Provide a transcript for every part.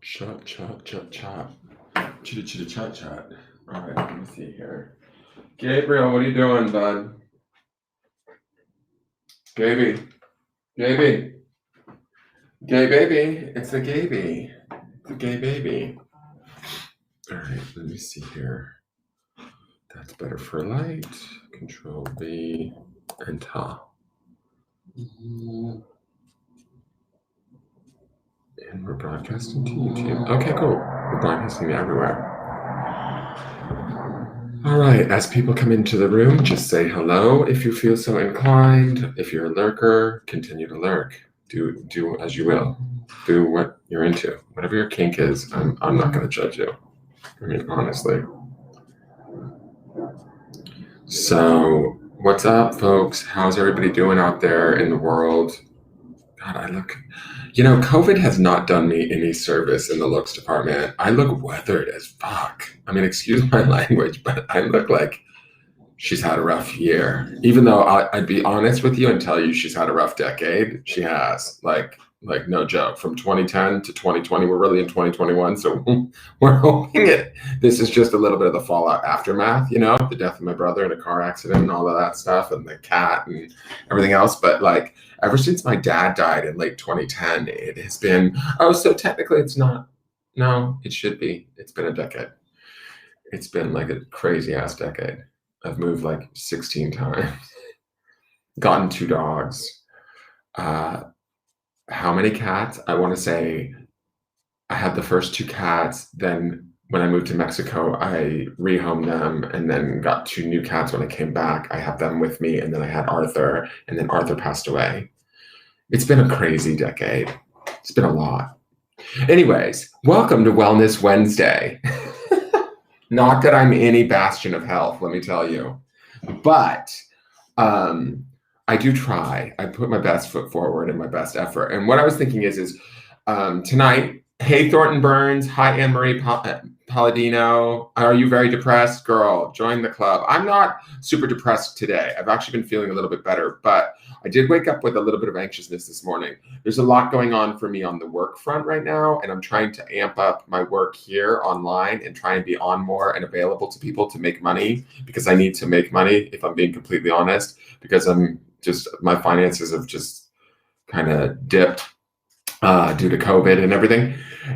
Chat. Chitty chitty chat. All right, let me see here. Gabriel, what are you doing, bud? Gaby. Gay baby. It's a Gaby. It's a gay baby. All right, let me see here. That's better for light. Control V and ta. And we're broadcasting to YouTube. Okay, cool. We're broadcasting everywhere. All right, as people come into the room, just say hello if you feel so inclined. If you're a lurker, continue to lurk. Do as you will. Do what you're into. Whatever your kink is, I'm not going to judge you. I mean, honestly. So, what's up, folks? How's everybody doing out there in the world? God, COVID has not done me any service in the looks department. I look weathered as fuck. I mean, excuse my language, but I look like she's had a rough year. Even though I'd be honest with you and tell you she's had a rough decade. She has, like no joke. From 2010 to 2020, we're really in 2021. So we're hoping this is just a little bit of the fallout aftermath, the death of my brother in a car accident and all of that stuff and the cat and everything else. But like ever since my dad died in late 2010, it has been, so technically it's not. No, it should be. It's been a decade. It's been like a crazy ass decade. I've moved like 16 times, gotten 2 dogs. How many cats? I want to say I had the first 2 cats. Then when I moved to Mexico, I rehomed them and then got 2 new cats when I came back. I have them with me. And then I had Arthur, and then Arthur passed away. It's been a crazy decade. It's been a lot. Anyways, welcome to Wellness Wednesday. Not that I'm any bastion of health, let me tell you. But I do try. I put my best foot forward and my best effort. And what I was thinking is tonight, hey, Thornton Burns. Hi, Anne-Marie Palladino. Are you very depressed? Girl, join the club. I'm not super depressed today. I've actually been feeling a little bit better, but I did wake up with a little bit of anxiousness this morning. There's a lot going on for me on the work front right now, and I'm trying to amp up my work here online and try and be on more and available to people to make money, because I need to make money, if I'm being completely honest, because my finances have just kind of dipped due to COVID and everything.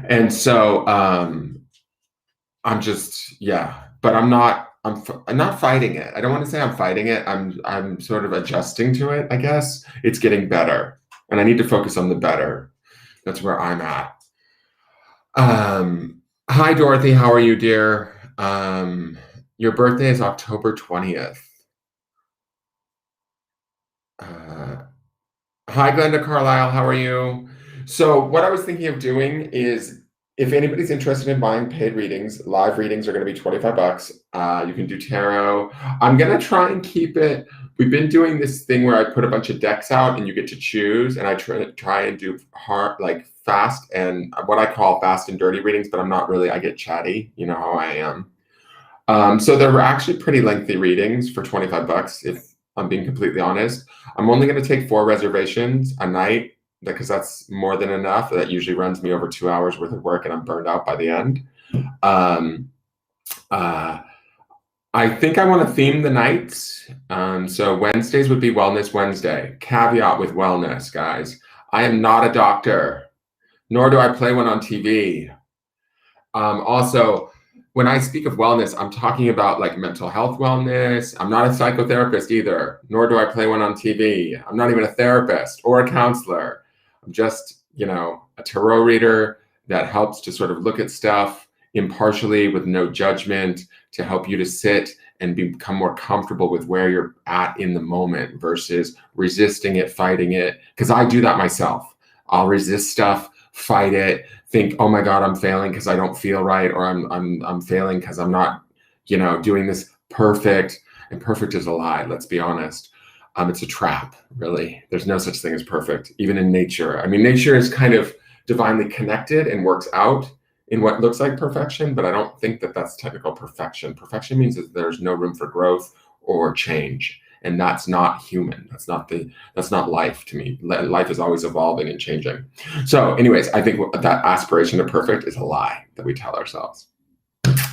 And so I'm just, but I'm not fighting it. I don't want to say I'm fighting it. I'm sort of adjusting to it, I guess. It's getting better, and I need to focus on the better. That's where I'm at. Hi, Dorothy. How are you, dear? Your birthday is October 20th. Hi, Glenda Carlisle. How are you? So what I was thinking of doing is, if anybody's interested in buying paid readings, live readings are going to be $25. You can do tarot. I'm going to try and keep it. We've been doing this thing where I put a bunch of decks out and you get to choose, and I try and do fast and what I call fast and dirty readings, but I'm not really. I get chatty. You know how I am. So they're actually pretty lengthy readings for $25, if I'm being completely honest. I'm only going to take 4 reservations a night, because that's more than enough. That usually runs me over 2 hours worth of work, and I'm burned out by the end. I think I want to theme the nights. So Wednesdays would be Wellness Wednesday. Caveat with wellness, guys. I am not a doctor, nor do I play one on TV. Also, when I speak of wellness, I'm talking about like mental health wellness. I'm not a psychotherapist either, nor do I play one on TV. I'm not even a therapist or a counselor. I'm just, a tarot reader that helps to sort of look at stuff impartially with no judgment, to help you to sit and become more comfortable with where you're at in the moment versus resisting it, fighting it. Because I do that myself. I'll resist stuff, fight it, think, oh my God, I'm failing because I don't feel right, or I'm failing because I'm not, doing this perfect. And perfect is a lie, let's be honest. It's a trap, really. There's no such thing as perfect, even in nature. I mean, nature is kind of divinely connected and works out in what looks like perfection, but I don't think that that's technical perfection. Perfection means that there's no room for growth or change. And that's not human. That's not life to me. Life is always evolving and changing. So anyways, I think that aspiration to perfect is a lie that we tell ourselves.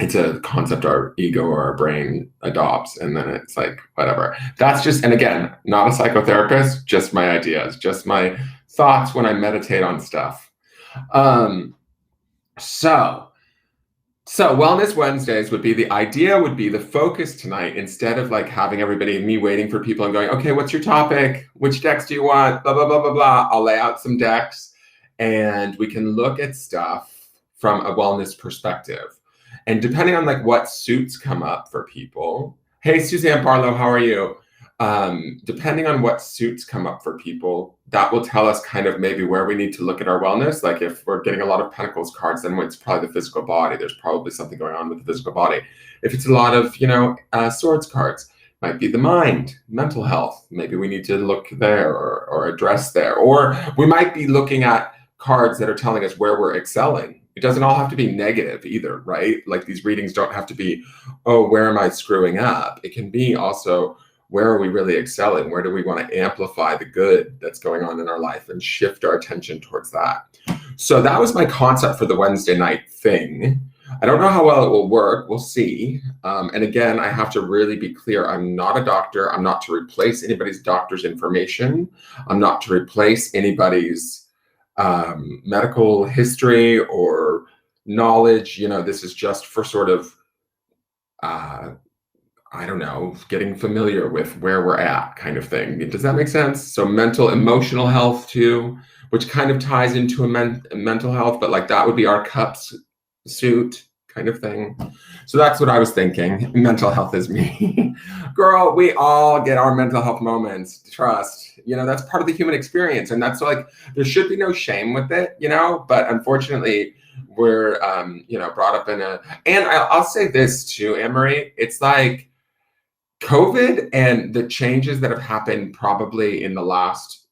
It's a concept our ego or our brain adopts, and then it's like, whatever. That's just, and again, not a psychotherapist, just my ideas, just my thoughts when I meditate on stuff. So Wellness Wednesdays would be the focus tonight, instead of like having me waiting for people and going, okay, what's your topic? Which decks do you want? Blah, blah, blah, blah, blah. I'll lay out some decks and we can look at stuff from a wellness perspective. And depending on like what suits come up for people. Hey, Suzanne Barlow, how are you? Depending on what suits come up for people, that will tell us kind of maybe where we need to look at our wellness. Like if we're getting a lot of Pentacles cards, then it's probably the physical body. There's probably something going on with the physical body. If it's a lot of, Swords cards, might be the mind, mental health. Maybe we need to look there or address there. Or we might be looking at cards that are telling us where we're excelling. It doesn't all have to be negative either, right? Like these readings don't have to be, oh, where am I screwing up? It can be also, where are we really excelling? Where do we want to amplify the good that's going on in our life and shift our attention towards that? So that was my concept for the Wednesday night thing. I don't know how well it will work. We'll see. And again, I have to really be clear. I'm not a doctor. I'm not to replace anybody's doctor's information. I'm not to replace anybody's medical history or knowledge. This is just for sort of, I don't know, getting familiar with where we're at kind of thing. Does that make sense? So mental, emotional health too, which kind of ties into a mental health, but like that would be our cups suit kind of thing. So that's what I was thinking. Mental health is me. Girl, we all get our mental health moments. Trust. That's part of the human experience. And that's like, there should be no shame with it, but unfortunately, we're, brought up in and I'll say this too, Anne-Marie, it's like, COVID and the changes that have happened probably in the last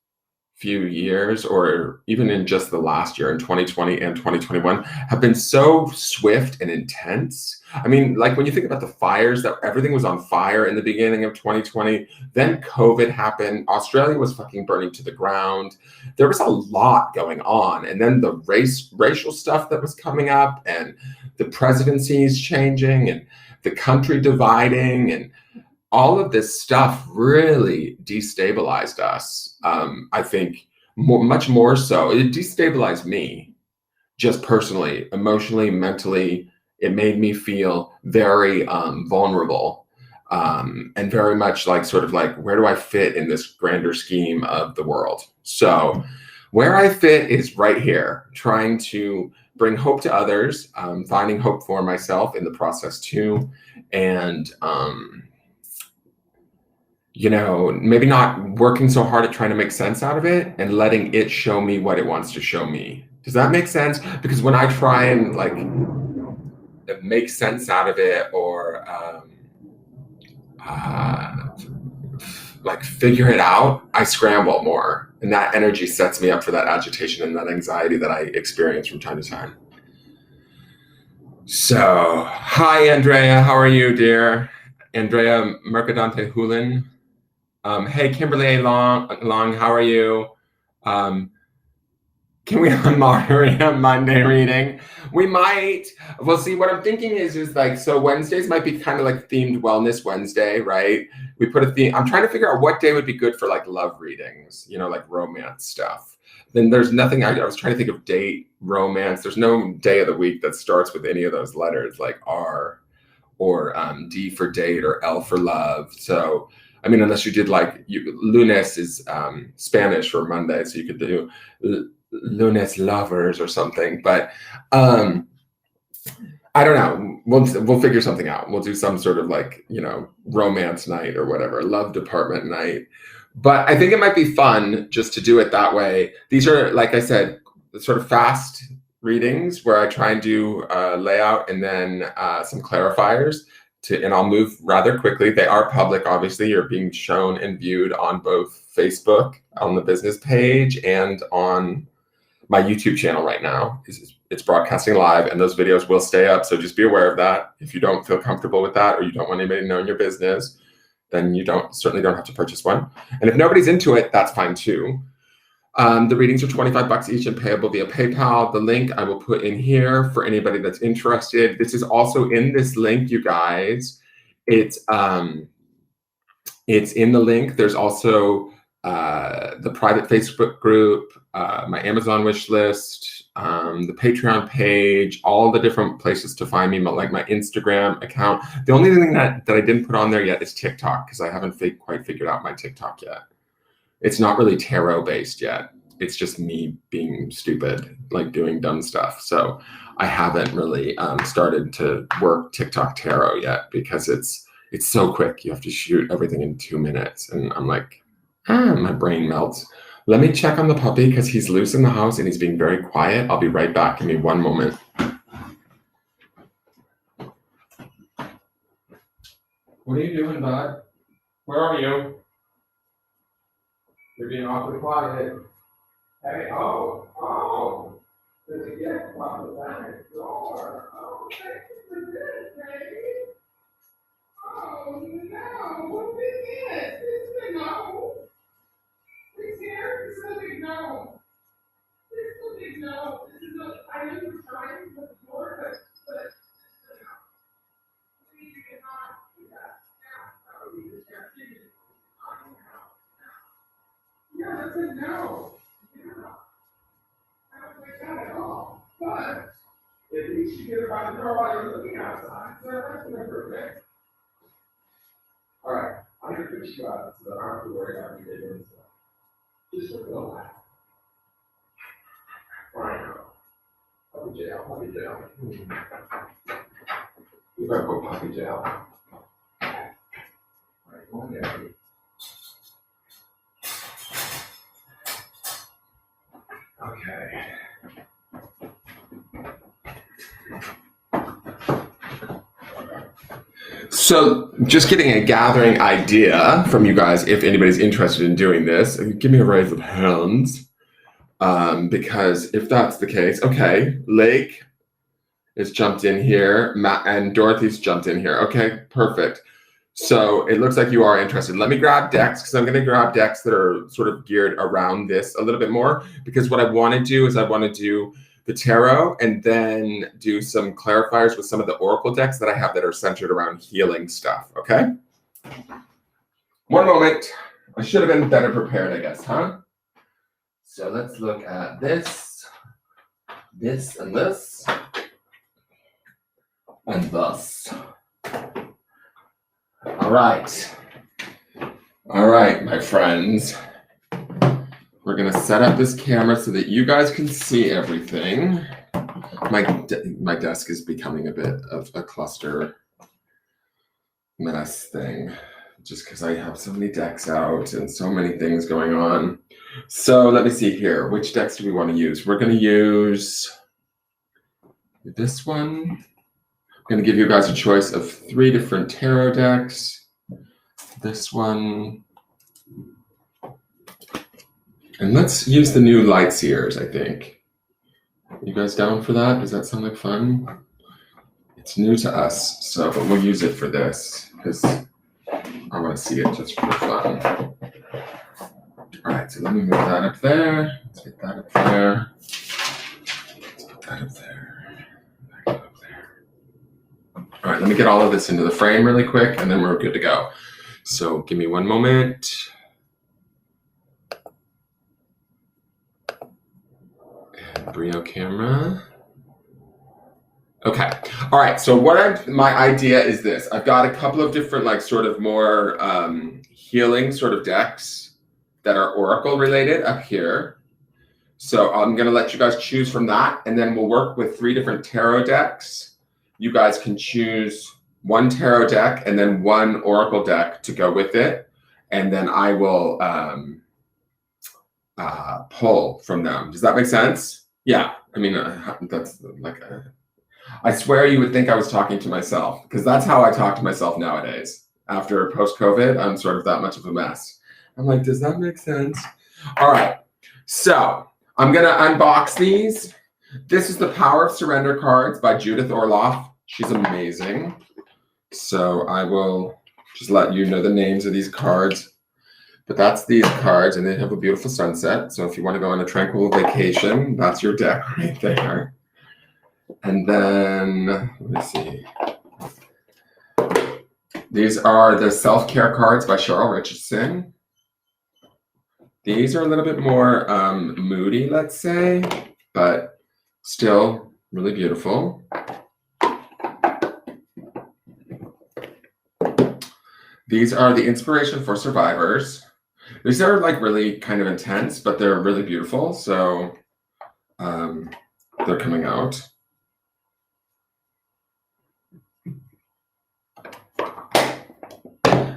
few years, or even in just the last year in 2020 and 2021, have been so swift and intense. I mean, like when you think about the fires, that everything was on fire in the beginning of 2020, then COVID happened. Australia was fucking burning to the ground. There was a lot going on. And then the racial stuff that was coming up, and the presidencies changing, and the country dividing, and all of this stuff really destabilized us. I think much more so. It destabilized me, just personally, emotionally, mentally. It made me feel very vulnerable, and very much like sort of like, where do I fit in this grander scheme of the world? So where I fit is right here, trying to bring hope to others, finding hope for myself in the process too, and maybe not working so hard at trying to make sense out of it and letting it show me what it wants to show me. Does that make sense? Because when I try and like make sense out of it, or like figure it out, I scramble more. And that energy sets me up for that agitation and that anxiety that I experience from time to time. So, hi, Andrea. How are you, dear? Andrea Mercadante Hulin. Hey, Kimberly A. Long, how are you? Can we on Monday reading? We might. We'll see. What I'm thinking is like, so Wednesdays might be kind of like themed Wellness Wednesday, right? We put a theme. I'm trying to figure out what day would be good for like love readings, like romance stuff. Then there's nothing, I was trying to think of date, romance. There's no day of the week that starts with any of those letters, like R or D for date or L for love. So, I mean, unless you did like, lunes is Spanish for Monday, so you could do lunes lovers or something. But I don't know. We'll figure something out. We'll do some sort of like, romance night or whatever, love department night. But I think it might be fun just to do it that way. These are, like I said, sort of fast readings where I try and do layout and then some clarifiers, and I'll move rather quickly. They are public, obviously. You're being shown and viewed on both Facebook, on the business page, and on my YouTube channel right now. It's broadcasting live, and those videos will stay up. So just be aware of that. If you don't feel comfortable with that, or you don't want anybody to know in your business, then you certainly don't have to purchase one. And if nobody's into it, that's fine too. The readings are $25 each and payable via PayPal. The link I will put in here for anybody that's interested. This is also in this link, you guys. It's in the link. There's also the private Facebook group, my Amazon wish list, the Patreon page, all the different places to find me, like my Instagram account. The only thing that I didn't put on there yet is TikTok, because I haven't quite figured out my TikTok yet. It's not really tarot based yet. It's just me being stupid, like doing dumb stuff. So I haven't really started to work TikTok tarot yet, because it's so quick. You have to shoot everything in 2 minutes. And I'm like, my brain melts. Let me check on the puppy because he's loose in the house and he's being very quiet. I'll be right back. Give me one moment. What are you doing, bud? Where are you? You're being awfully quiet. Hey, oh. There's a gift on the back door. Oh, thank you for this, baby. Oh, no. What is it? This is a no. This here is a big no. This is a big no. This is a, I know you're trying to put the door, but this is a no. You cannot do that. Now, you just have to do it. Yeah, that's a no. Yeah. I don't like that at all. But at least you get around the door while you're looking outside. So that's an improvement. All right, I'm going to push you out so that I don't have to worry about you getting stuff. Just look at the left. Right. Puppy jail, puppy jail. You better go puppy jail. All right, go on there. Okay. So just getting a gathering idea from you guys, if anybody's interested in doing this, give me a raise of hands. Because if that's the case, okay, Lake has jumped in here, Matt and Dorothy's jumped in here. Okay, perfect. So it looks like you are interested. Let me grab decks, because I'm going to grab decks that are sort of geared around this a little bit more, because what I want to do is I want to do the tarot and then do some clarifiers with some of the oracle decks that I have that are centered around healing stuff, okay? One moment. I should have been better prepared, I guess, huh? So let's look at this, and this, and thus. All right, my friends. We're gonna set up this camera so that you guys can see everything. My desk is becoming a bit of a cluster mess thing, just because I have so many decks out and so many things going on. So let me see here. Which decks do we want to use? We're gonna use this one. I'm going to give you guys a choice of 3 different tarot decks. This one. And let's use the new Lightseers, I think. You guys down for that? Does that sound like fun? It's new to us, so but we'll use it for this, because I want to see it just for fun. All right, so let me move that up there. Let's get that up there. Let's put that up there. All right, let me get all of this into the frame really quick, and then we're good to go. So give me one moment. And Brio camera. Okay. All right. So my idea is this. I've got a couple of different, like, sort of more healing sort of decks that are oracle related up here. So I'm going to let you guys choose from that, and then we'll work with 3 different tarot decks. You guys can choose 1 tarot deck and then 1 oracle deck to go with it. And then I will pull from them. Does that make sense? Yeah. I mean, that's like I swear you would think I was talking to myself, because that's how I talk to myself nowadays. After post-COVID, I'm sort of that much of a mess. I'm like, does that make sense? All right. So I'm going to unbox these. This is the Power of Surrender cards by Judith Orloff. She's amazing. So I will Just let you know the names of these cards. But that's these cards, and they have a beautiful sunset. So if you want to go on a tranquil vacation, that's your deck right there. And then, let me see. These are the self-care cards by Cheryl Richardson. These are a little bit more moody, let's say, but still really beautiful. These are the Inspiration for Survivors. These are like really kind of intense, but they're really beautiful. So they're coming out.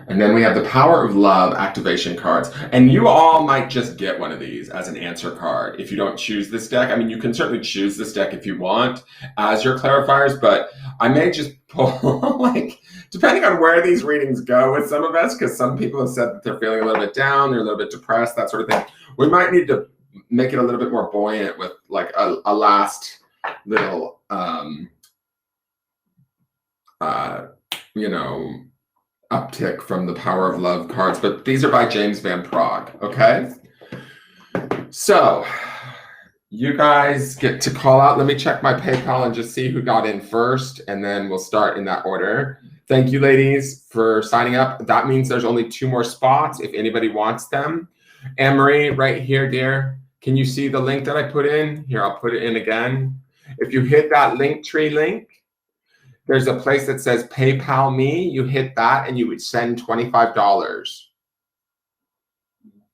And then we have the Power of Love activation cards. And you all might just get one of these as an answer card if you don't choose this deck. I mean, you can certainly choose this deck if you want as your clarifiers, but I may just pull, like, depending on where these readings go with some of us, because some people have said that they're feeling a little bit down, they're a little bit depressed, that sort of thing. We might need to make it a little bit more buoyant with like a last little, you know, uptick from the Power of Love cards, but these are by James Van Praagh, okay? So you guys get to call out. Let me check my PayPal and just see who got in first, and then we'll start in that order. Thank you, ladies, for signing up. That means there's only 2 more spots if anybody wants them. Anne-Marie, right here, dear. Can you see the link that I put in? Here, I'll put it in again. If you hit that Linktree link, there's a place that says PayPal me. You hit that and you would send $25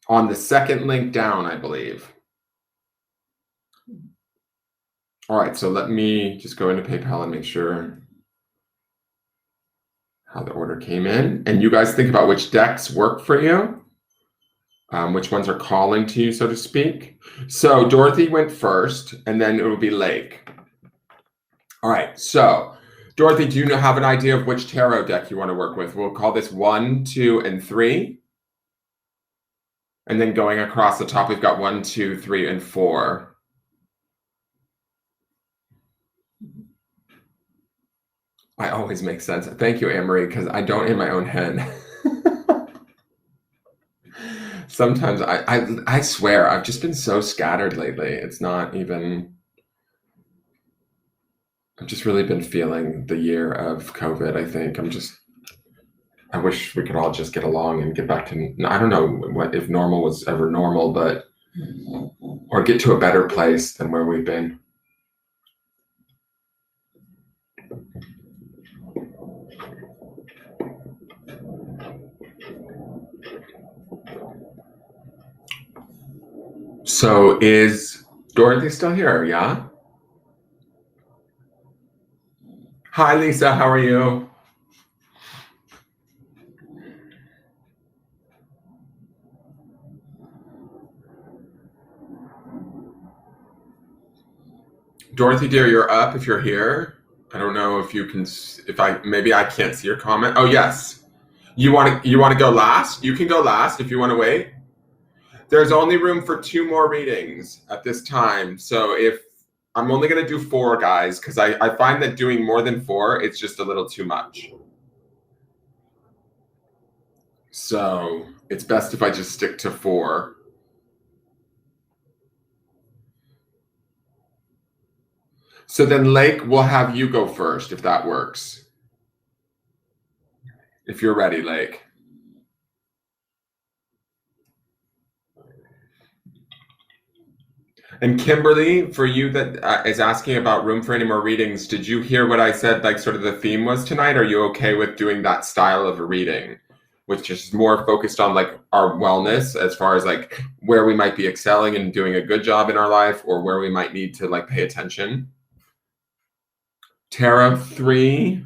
on the second link down, I believe. All right, so let me just go into PayPal and make sure how the order came in. And you guys think about which decks work for you, which ones are calling to you, so to speak. So Dorothy went first, and then it will be Lake. All right, so Dorothy, do you have an idea of which tarot deck you want to work with? We'll call this 1, 2, and 3. And then going across the top, we've got 1, 2, 3, and 4. I always make sense. Thank you, Anne-Marie, because I don't in my own head. Sometimes I swear, I've just been so scattered lately. It's not even... I've just really been feeling the year of COVID, I think. I wish we could all just get along and get back to, I don't know what if normal was ever normal, but, or get to a better place than where we've been. So is Dorothy still here? Yeah? Hi, Lisa. How are you? Dorothy, dear, you're up if you're here. I don't know if you can, maybe I can't see your comment. Oh, yes. You want to go last? You can go last if you want to wait. There's only room for 2 more readings at this time. So if I'm only going to do 4, guys, because I find that doing more than 4, it's just a little too much. So it's best if I just stick to 4. So then, Lake, we'll have you go first, if that works. If you're ready, Lake. And Kimberly, for you that is asking about room for any more readings, did you hear what I said, like sort of the theme was tonight? Are you okay with doing that style of a reading, which is more focused on like our wellness as far as like where we might be excelling and doing a good job in our life, or where we might need to like pay attention? Tarot 3,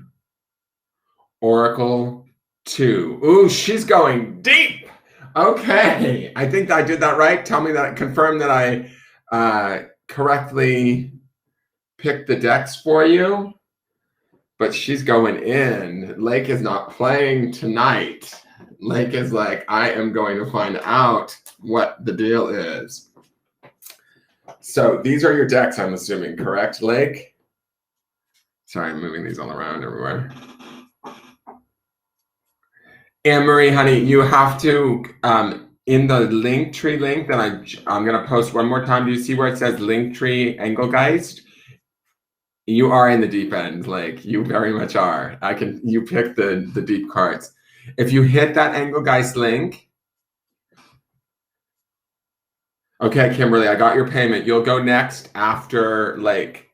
Oracle 2. Ooh, she's going deep. Okay, I think I did that right. Tell me that, confirm that I correctly picked the decks for you. But she's going in. Lake is not playing tonight. Lake is like, I am going to find out what the deal is. So these are your decks, I'm assuming, correct, Lake? Sorry, I'm moving these all around everywhere. Anne-Marie, honey, you have to, in the Linktree link that I'm going to post one more time. Do you see where it says Linktree Engelgeist? You are in the deep end, like you very much are. You pick the deep cards. If you hit that Engelgeist link, okay, Kimberly, I got your payment. You'll go next after Lake.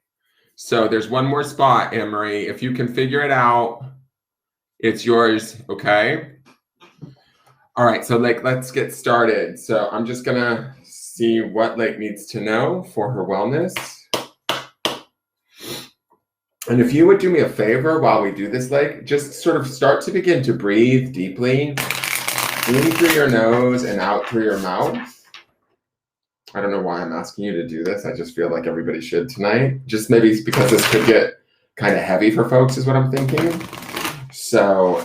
So there's one more spot, Anne-Marie. If you can figure it out, it's yours, okay? All right, so Lake, let's get started. So I'm just gonna see what Lake needs to know for her wellness. And if you would do me a favor while we do this, Lake, just sort of start to begin to breathe deeply, in through your nose and out through your mouth. I don't know why I'm asking you to do this. I just feel like everybody should tonight. Just maybe it's because this could get kind of heavy for folks is what I'm thinking. So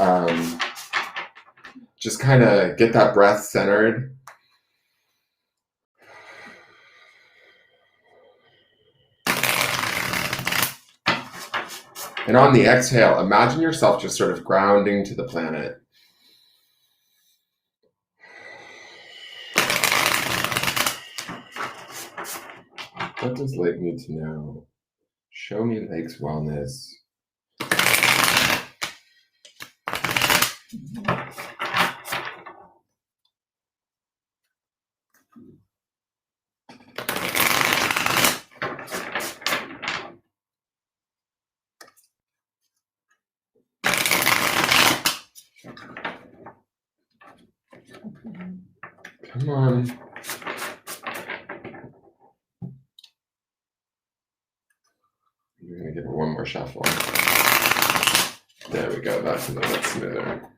just kind of get that breath centered. And on the exhale, imagine yourself just sort of grounding to the planet. What does Lake need to know? Show me Lake's wellness. Come on. You're going to give it one more shuffle. There we go. That's a little bit smoother.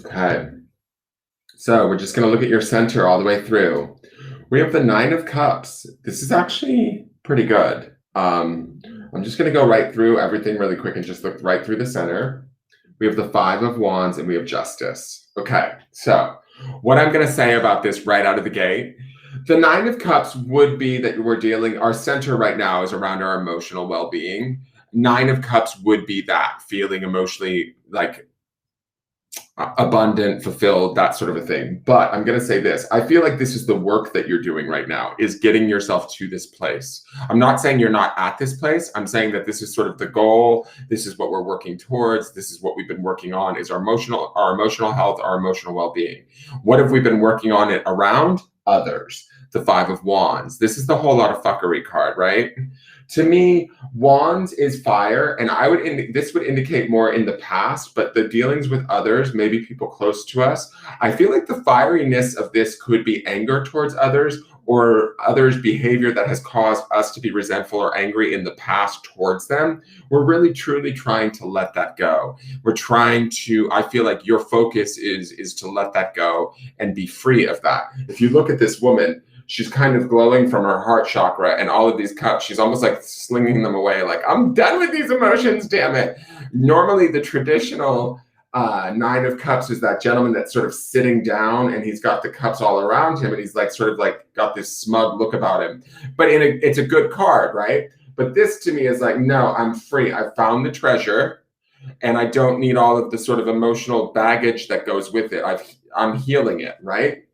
Okay. So we're just going to look at your center all the way through. We have the Nine of Cups. This is actually pretty good. I'm just going to go right through everything really quick and just look right through the center. We have the Five of Wands and we have Justice. Okay, so what I'm going to say about this right out of the gate, the Nine of Cups would be that our center right now is around our emotional well-being. Nine of Cups would be that, feeling emotionally like abundant, fulfilled, that sort of a thing. But I'm going to say this. I feel like this is the work that you're doing right now, is getting yourself to this place. I'm not saying you're not at this place. I'm saying that this is sort of the goal. This is what we're working towards. This is what we've been working on, is our emotional health, our emotional well-being. What have we been working on it around? Others. The Five of Wands. This is the whole lot of fuckery card, right? To me, Wands is fire, and this would indicate more in the past, but the dealings with others, maybe people close to us, I feel like the fieriness of this could be anger towards others, or others' behavior that has caused us to be resentful or angry in the past towards them. We're really truly trying to let that go. I feel like your focus is to let that go and be free of that. If you look at this woman, she's kind of glowing from her heart chakra, and all of these cups, she's almost like slinging them away, like, I'm done with these emotions, damn it. Normally the traditional Nine of Cups is that gentleman that's sort of sitting down and he's got the cups all around him and he's like sort of like got this smug look about him. But it's a good card, right? But this to me is like, no, I'm free. I found the treasure and I don't need all of the sort of emotional baggage that goes with it. I'm healing it, right?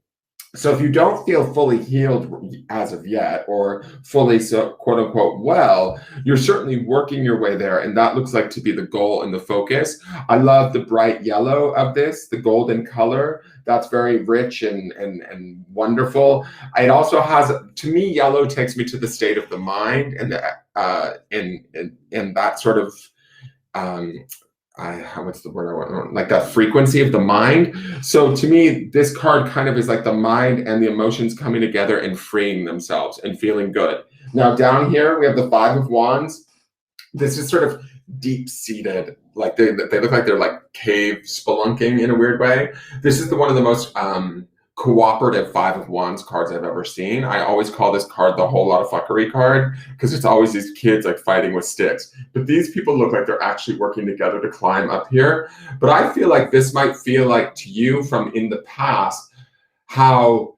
So if you don't feel fully healed as of yet, or fully, so quote unquote, well, you're certainly working your way there. And that looks like to be the goal and the focus. I love the bright yellow of this, the golden color. That's very rich and wonderful. It also has, to me, yellow takes me to the state of the mind and that sort of, what's the word I want? Like that frequency of the mind. So to me, this card kind of is like the mind and the emotions coming together and freeing themselves and feeling good. Now down here, we have the Five of Wands. This is sort of deep-seated, like they look like they're like cave spelunking in a weird way. This is one of the most cooperative Five of Wands cards I've ever seen. I always call this card the whole lot of fuckery card because it's always these kids like fighting with sticks. But these people look like they're actually working together to climb up here. But I feel like this might feel like to you from in the past how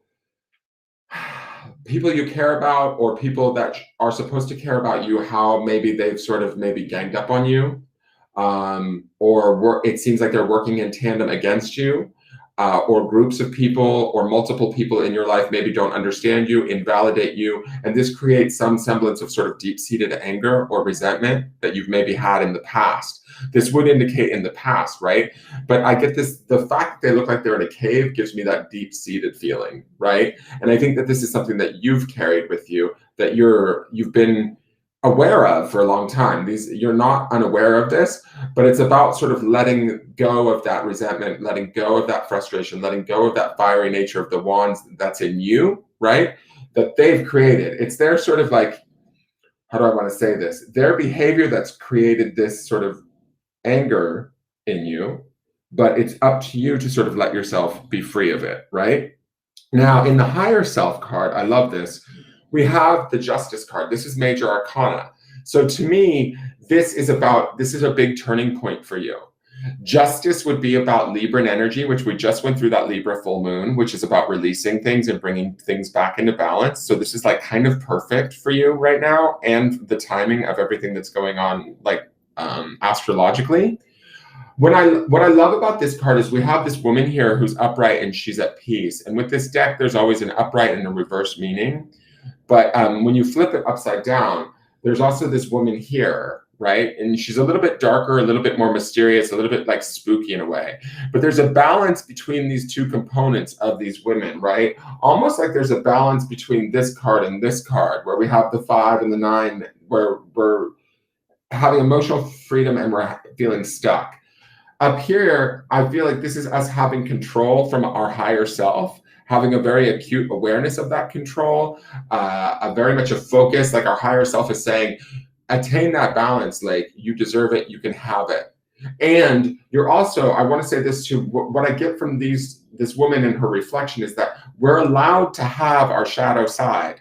people you care about or people that are supposed to care about you, how maybe they've sort of maybe ganged up on you. or it seems like they're working in tandem against you, or groups of people or multiple people in your life maybe don't understand you, invalidate you, and this creates some semblance of sort of deep-seated anger or resentment that you've maybe had in the past. This would indicate in the past, right? But I get this, the fact that they look like they're in a cave gives me that deep-seated feeling, right? And I think that this is something that you've carried with you, that you've been aware of for a long time. You're not unaware of this, but it's about sort of letting go of that resentment, letting go of that frustration, letting go of that fiery nature of the wands that's in you, right? That they've created. It's their sort of like, how do I want to say this? Their behavior that's created this sort of anger in you, but it's up to you to sort of let yourself be free of it, right? Now, in the higher self card, I love this. We have the Justice card. This is major arcana. So to me, this is a big turning point for you. Justice would be about Libran energy, which we just went through that Libra full moon, which is about releasing things and bringing things back into balance. So this is like kind of perfect for you right now, and the timing of everything that's going on, like astrologically. What I love about this card is we have this woman here who's upright and she's at peace. And with this deck, there's always an upright and a reverse meaning. But when you flip it upside down, there's also this woman here, right? And she's a little bit darker, a little bit more mysterious, a little bit like spooky in a way. But there's a balance between these two components of these women, right? Almost like there's a balance between this card and this card, where we have the 5 and the 9, where we're having emotional freedom and we're feeling stuck. Up here, I feel like this is us having control from our higher self, having a very acute awareness of that control, a very much a focus, like our higher self is saying, attain that balance, like you deserve it, you can have it. And you're also, I want to say this too, what I get from this woman and her reflection is that we're allowed to have our shadow side.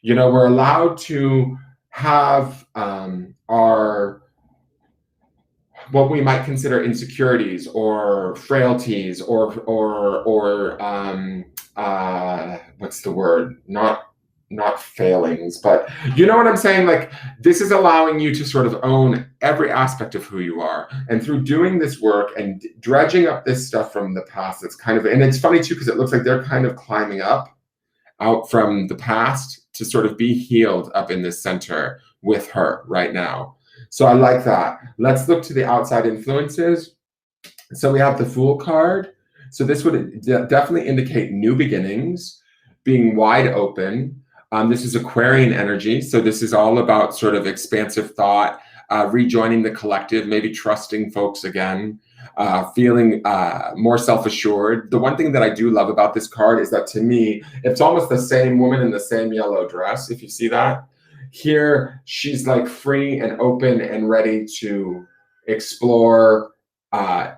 You know, we're allowed to have our, what we might consider insecurities or frailties or what's the word? Not failings, but you know what I'm saying? Like, this is allowing you to sort of own every aspect of who you are. And through doing this work and dredging up this stuff from the past, it's kind of, and it's funny too, because it looks like they're kind of climbing up out from the past to sort of be healed up in this center with her right now. So I like that. Let's look to the outside influences. So we have the Fool card. So this would definitely indicate new beginnings, being wide open. This is Aquarian energy. So this is all about sort of expansive thought, rejoining the collective, maybe trusting folks again, feeling more self-assured. The one thing that I do love about this card is that, to me, it's almost the same woman in the same yellow dress, if you see that. Here, she's like free and open and ready to explore,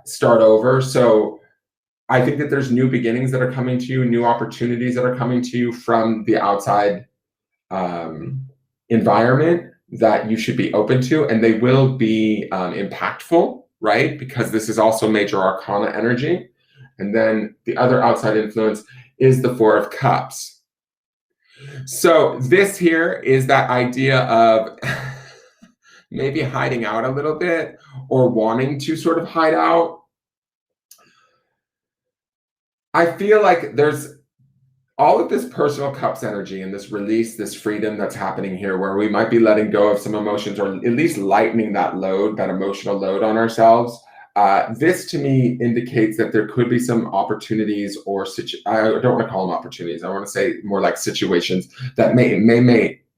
start over. So I think that there's new beginnings that are coming to you, new opportunities that are coming to you from the outside environment that you should be open to, and they will be impactful, right? Because this is also major arcana energy. And then the other outside influence is the 4 of Cups. So this here is that idea of maybe hiding out a little bit or wanting to sort of hide out. I feel like there's all of this personal cups energy and this release, this freedom that's happening here, where we might be letting go of some emotions, or at least lightening that load, that emotional load on ourselves. This to me indicates that there could be some opportunities, or I don't want to call them opportunities. I want to say more like situations that may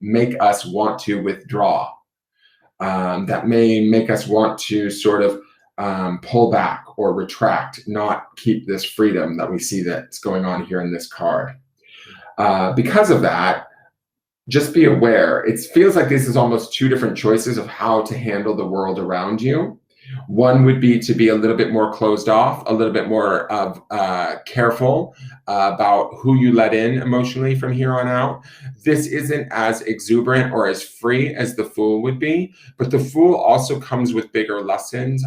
make us want to withdraw. That may make us want to sort of pull back or retract, not keep this freedom that we see that's going on here in this card. Because of that, just be aware. It feels like this is almost 2 different choices of how to handle the world around you. One would be to be a little bit more closed off, a little bit more of careful about who you let in emotionally from here on out. This isn't as exuberant or as free as the Fool would be, but the Fool also comes with bigger lessons.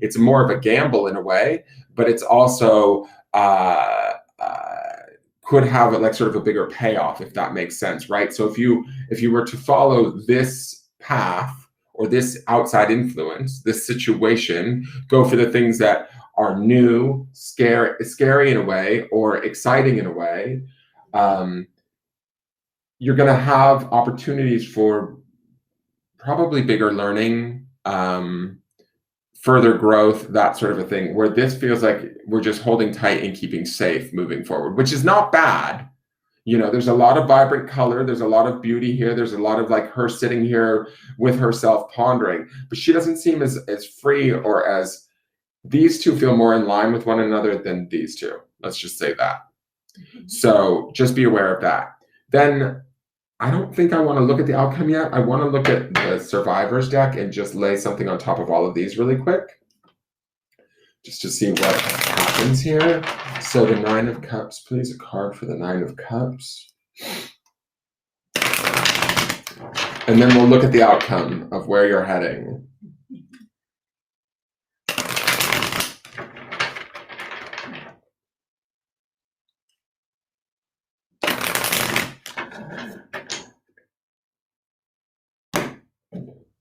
It's more of a gamble in a way, but it's also could have like sort of a bigger payoff, if that makes sense, right? So if you were to follow this path, or this outside influence, this situation, go for the things that are new, scary in a way, or exciting in a way, you're going to have opportunities for probably bigger learning, further growth, that sort of a thing, where this feels like we're just holding tight and keeping safe moving forward, which is not bad. You know, there's a lot of vibrant color, there's a lot of beauty here, there's a lot of like her sitting here with herself pondering, but she doesn't seem as free, or as, these two feel more in line with one another than these two. Let's just say that. So just be aware of that. Then I don't think I want to look at the outcome yet. I want to look at the Survivors deck and just lay something on top of all of these really quick, just to see what happens here. So the Nine of Cups, please, a card for the Nine of Cups. And then we'll look at the outcome of where you're heading.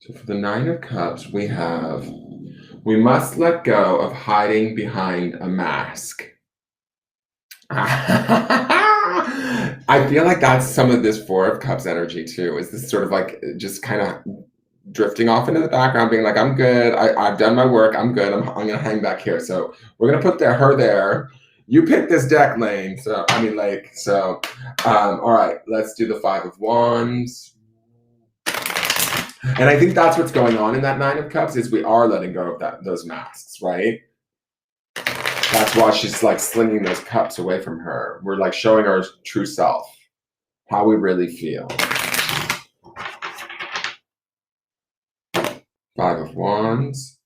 So for the Nine of Cups, we have, we must let go of hiding behind a mask. I feel like that's some of this Four of Cups energy too, is this sort of like just kind of drifting off into the background, being like, I'm good, I've done my work, I'm good, I'm gonna hang back here. So we're gonna put her there. You picked this deck, Lane. So I mean, like, so all right, let's do the Five of Wands. And I think that's what's going on in that Nine of Cups, is we are letting go of those masks, right? That's why she's like slinging those cups away from her. We're like showing our true self, how we really feel. Five of Wands.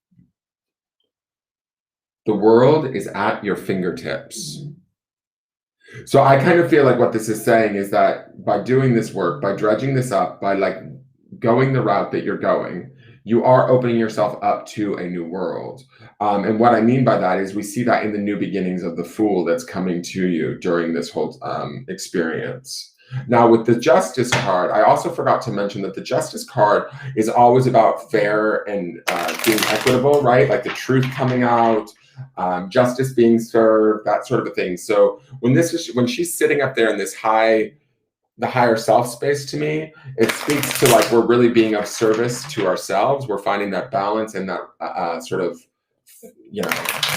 The world is at your fingertips. So I kind of feel like what this is saying is that by doing this work, by dredging this up, by like going the route that you're going, you are opening yourself up to a new world. And what I mean by that is we see that in the new beginnings of the Fool that's coming to you during this whole experience. Now with the Justice card, I also forgot to mention that the Justice card is always about fair and being equitable, right? Like the truth coming out, justice being served, that sort of a thing. So when she's sitting up there in this the higher self space, to me, it speaks to like we're really being of service to ourselves. We're finding that balance and that sort of, you know,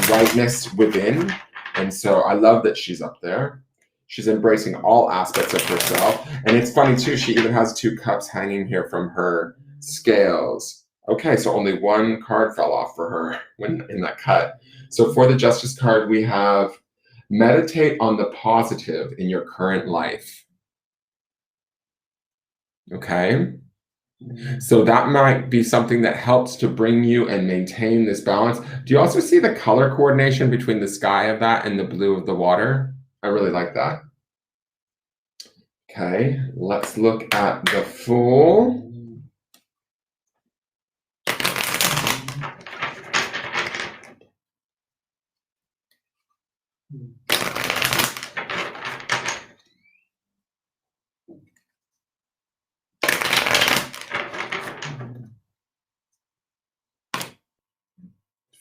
rightness within. And so I love that she's up there. She's embracing all aspects of herself. And it's funny too, she even has two cups hanging here from her scales. Okay, so only one card fell off for her when in that cut. So for the Justice card, we have meditate on the positive in your current life. Okay, so that might be something that helps to bring you and maintain this balance. Do you also see the color coordination between the sky of that and the blue of the water? I really like that. Okay, let's look at the Fool.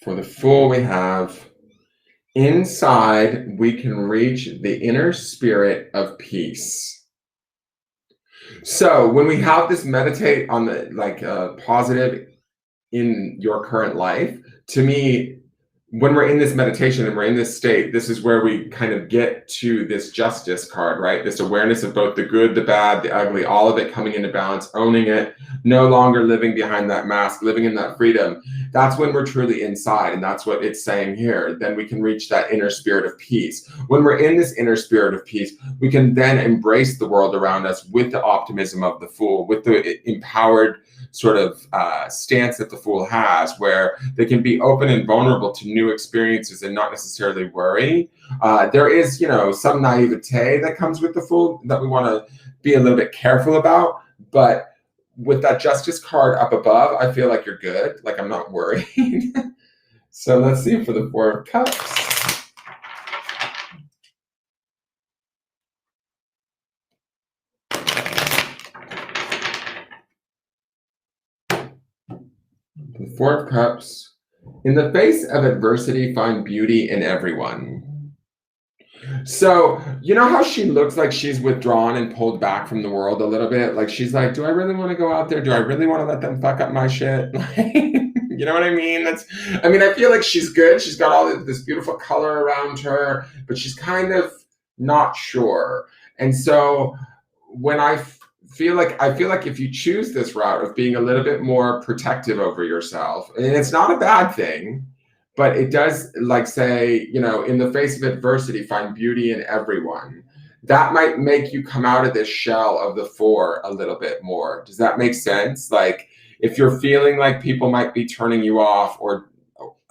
For the Fool, we have, inside we can reach the inner spirit of peace. So when we have this meditate on the like positive in your current life, to me, when we're in this meditation and we're in this state, this is where we kind of get to this Justice card, right? This awareness of both the good, the bad, the ugly, all of it coming into balance, owning it, no longer living behind that mask, living in that freedom. That's when we're truly inside. And that's what it's saying here. Then we can reach that inner spirit of peace. When we're in this inner spirit of peace, we can then embrace the world around us with the optimism of the Fool, with the empowered sort of stance that the Fool has, where they can be open and vulnerable to new experiences and not necessarily worry. There is, you know, some naivete that comes with the Fool that we want to be a little bit careful about. But with that Justice card up above, I feel like you're good. Like I'm not worried. So let's see for the Four of Cups. The Four of Cups. In the face of adversity, find beauty in everyone. So, you know how she looks like she's withdrawn and pulled back from the world a little bit? Like she's like, do I really want to go out there? Do I really want to let them fuck up my shit? Like, you know what I mean? I mean, I feel like she's good. She's got all this beautiful color around her, but she's kind of not sure. And so when I feel like if you choose this route of being a little bit more protective over yourself, and it's not a bad thing, but it does, like, say, you know, in the face of adversity, find beauty in everyone. That might make you come out of this shell of the four a little bit more. Does that make sense? Like, if you're feeling like people might be turning you off or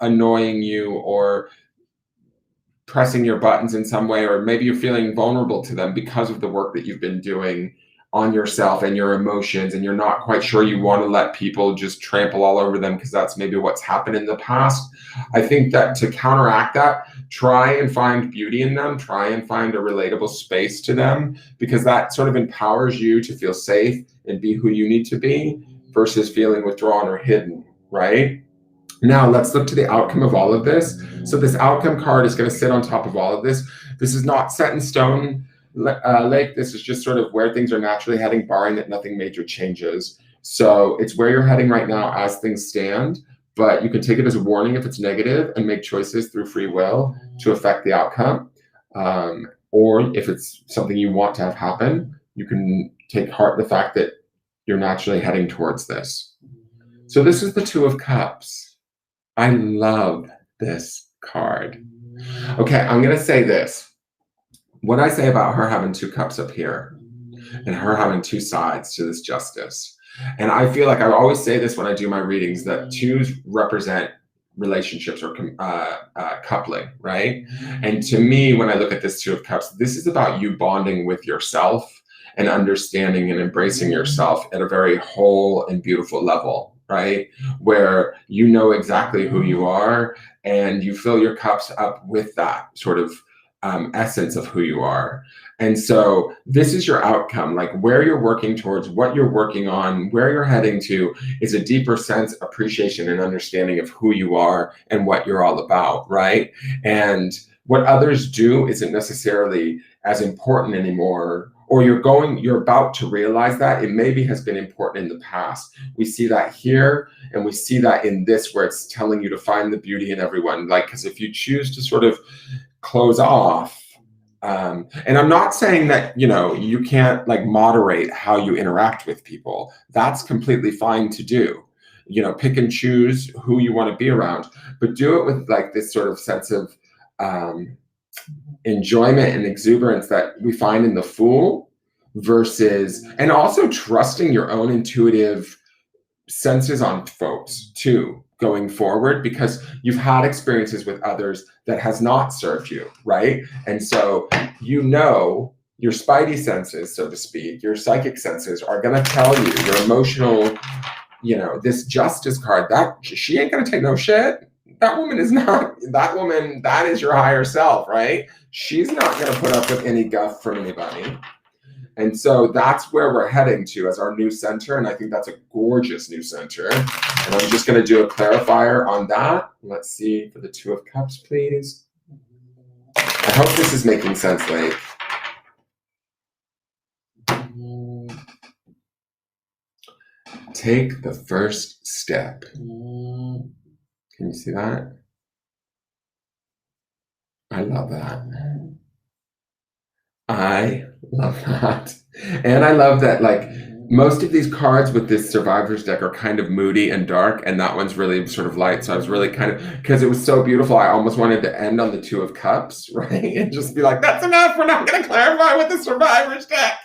annoying you or pressing your buttons in some way, or maybe you're feeling vulnerable to them because of the work that you've been doing on yourself and your emotions, and you're not quite sure you want to let people just trample all over them because that's maybe what's happened in the past. I think that to counteract that, try and find beauty in them, try and find a relatable space to them, because that sort of empowers you to feel safe and be who you need to be versus feeling withdrawn or hidden, right? Now let's look to the outcome of all of this. So this outcome card is going to sit on top of all of this. This is not set in stone, Lake. This is just sort of where things are naturally heading, barring that nothing major changes. So it's where you're heading right now as things stand, but you can take it as a warning if it's negative and make choices through free will to affect the outcome. Or if it's something you want to have happen, you can take heart the fact that you're naturally heading towards this. So this is the Two of Cups. I love this card. Okay, I'm going to say this. What I say about her having two cups up here and her having two sides to this justice. And I feel like I always say this when I do my readings, that twos represent relationships or coupling, right? And to me, when I look at this Two of Cups, this is about you bonding with yourself and understanding and embracing yourself at a very whole and beautiful level, right? Where you know exactly who you are and you fill your cups up with that sort of essence of who you are. And so this is your outcome, like where you're working towards, what you're working on, where you're heading to is a deeper sense, appreciation, and understanding of who you are and what you're all about, right? And what others do isn't necessarily as important anymore, or you're about to realize that it maybe has been important in the past. We see that here, and we see that in this, where it's telling you to find the beauty in everyone. Like, because if you choose to sort of close off, and I'm not saying that, you know, you can't like moderate how you interact with people. That's completely fine to do. You know, pick and choose who you want to be around, but do it with like this sort of sense of enjoyment and exuberance that we find in the Fool, versus, and also trusting your own intuitive senses on folks too going forward, because you've had experiences with others that has not served you, right? And so, you know, your spidey senses, so to speak, your psychic senses are going to tell you, your emotional, you know, this justice card, that she ain't going to take no shit. That woman is not, that woman, that is your higher self, right? She's not going to put up with any guff from anybody. And so that's where we're heading to as our new center. And I think that's a gorgeous new center. And I'm just going to do a clarifier on that. Let's see for the Two of Cups, please. I hope this is making sense, Lake. Take the first step. Can you see that? I love that. I love that. And I love that, like, most of these cards with this survivors deck are kind of moody and dark, and that one's really sort of light. So I was really kind of, because it was so beautiful, I almost wanted to end on the Two of Cups, right? And just be like, that's enough. We're not going to clarify with the survivors deck.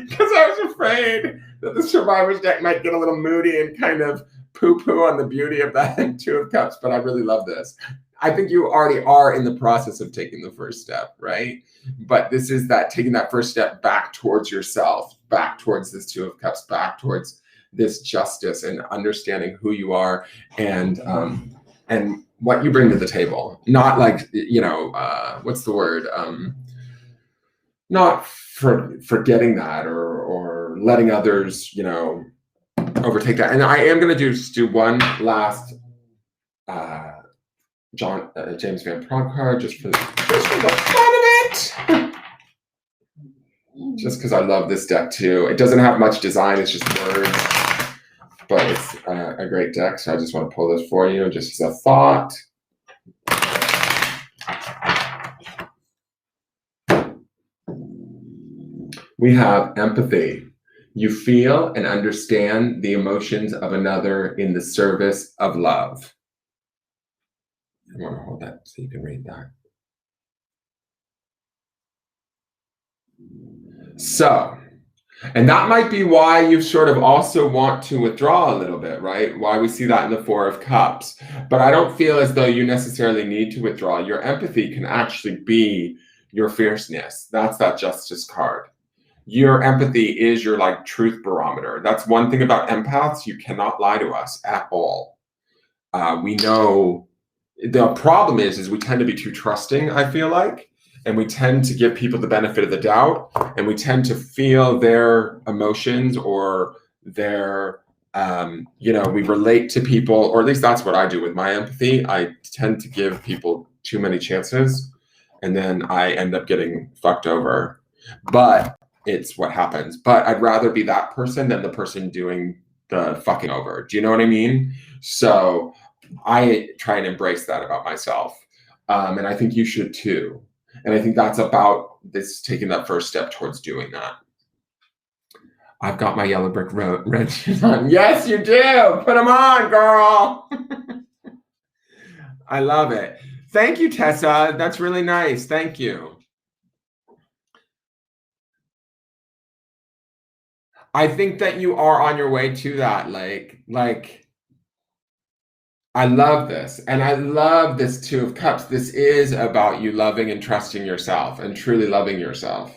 Because I was afraid that the survivors deck might get a little moody and kind of poo-poo on the beauty of that Two of Cups. But I really love this. I think you already are in the process of taking the first step, right? But this is that taking that first step back towards yourself, back towards this Two of Cups, back towards this justice and understanding who you are and what you bring to the table. Not like, you know, what's the word? Not for forgetting that or letting others, you know, overtake that. And I am going to do one last James Van Praagh card just for the fun of it. Just because I love this deck too. It doesn't have much design, it's just words, but it's a great deck, so I just want to pull this for you just as a thought. We have empathy. You feel and understand the emotions of another in the service of love. I want to hold that so you can read that. So, and that might be why you sort of also want to withdraw a little bit, right? Why we see that in the Four of Cups. But I don't feel as though you necessarily need to withdraw. Your empathy can actually be your fierceness. That's that Justice card. Your empathy is your like truth barometer. That's one thing about empaths. You cannot lie to us at all. We know the problem is we tend to be too trusting, I feel like. And we tend to give people the benefit of the doubt, and we tend to feel their emotions or their, we relate to people, or at least that's what I do with my empathy. I tend to give people too many chances, and then I end up getting fucked over. But it's what happens. But I'd rather be that person than the person doing the fucking over. Do you know what I mean? So I try and embrace that about myself. And I think you should too. And I think that's about this taking that first step towards doing that. I've got my yellow brick red shoes on. Yes, you do. Put them on, girl. I love it. Thank you, Tessa. That's really nice. Thank you. I think that you are on your way to that. Like, I love this. And I love this Two of Cups. This is about you loving and trusting yourself and truly loving yourself.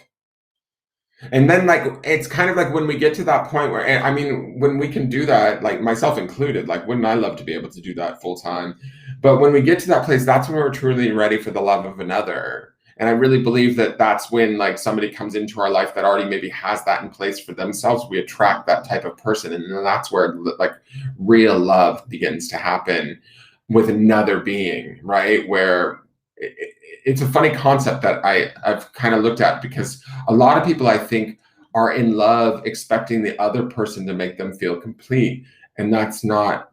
And then like, it's kind of like when we get to that point where, I mean, when we can do that, like myself included, like wouldn't I love to be able to do that full time? But when we get to that place, that's when we're truly ready for the love of another. And I really believe that that's when like somebody comes into our life that already maybe has that in place for themselves. We attract that type of person. And then that's where like real love begins to happen with another being, right? Where it's a funny concept that I've kind of looked at, because a lot of people I think are in love expecting the other person to make them feel complete. And that's not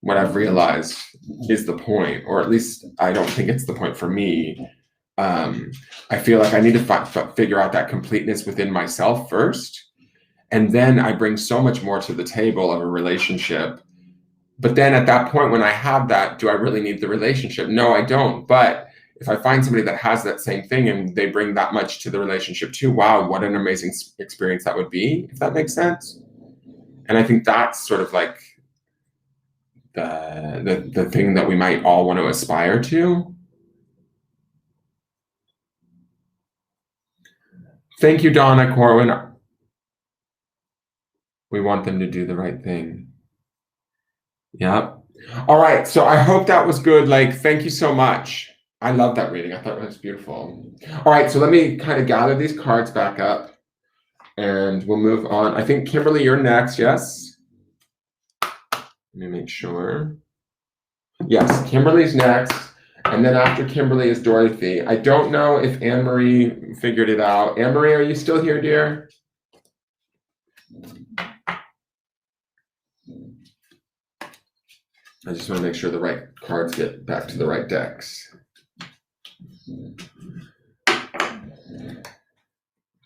what I've realized is the point, or at least I don't think it's the point for me. I feel like I need to figure out that completeness within myself first. And then I bring so much more to the table of a relationship. But then at that point, when I have that, do I really need the relationship? No, I don't. But if I find somebody that has that same thing and they bring that much to the relationship too, wow, what an amazing experience that would be, if that makes sense. And I think that's sort of like the thing that we might all want to aspire to. Thank you, Donna Corwin. We want them to do the right thing. Yep. All right. So I hope that was good. Like, thank you so much. I love that reading. I thought it was beautiful. All right. So let me kind of gather these cards back up and we'll move on. I think, Kimberly, you're next. Yes. Let me make sure. Yes, Kimberly's next. And then after Kimberly is Dorothy. I don't know if Anne-Marie figured it out. Anne-Marie, are you still here, dear? I just want to make sure the right cards get back to the right decks.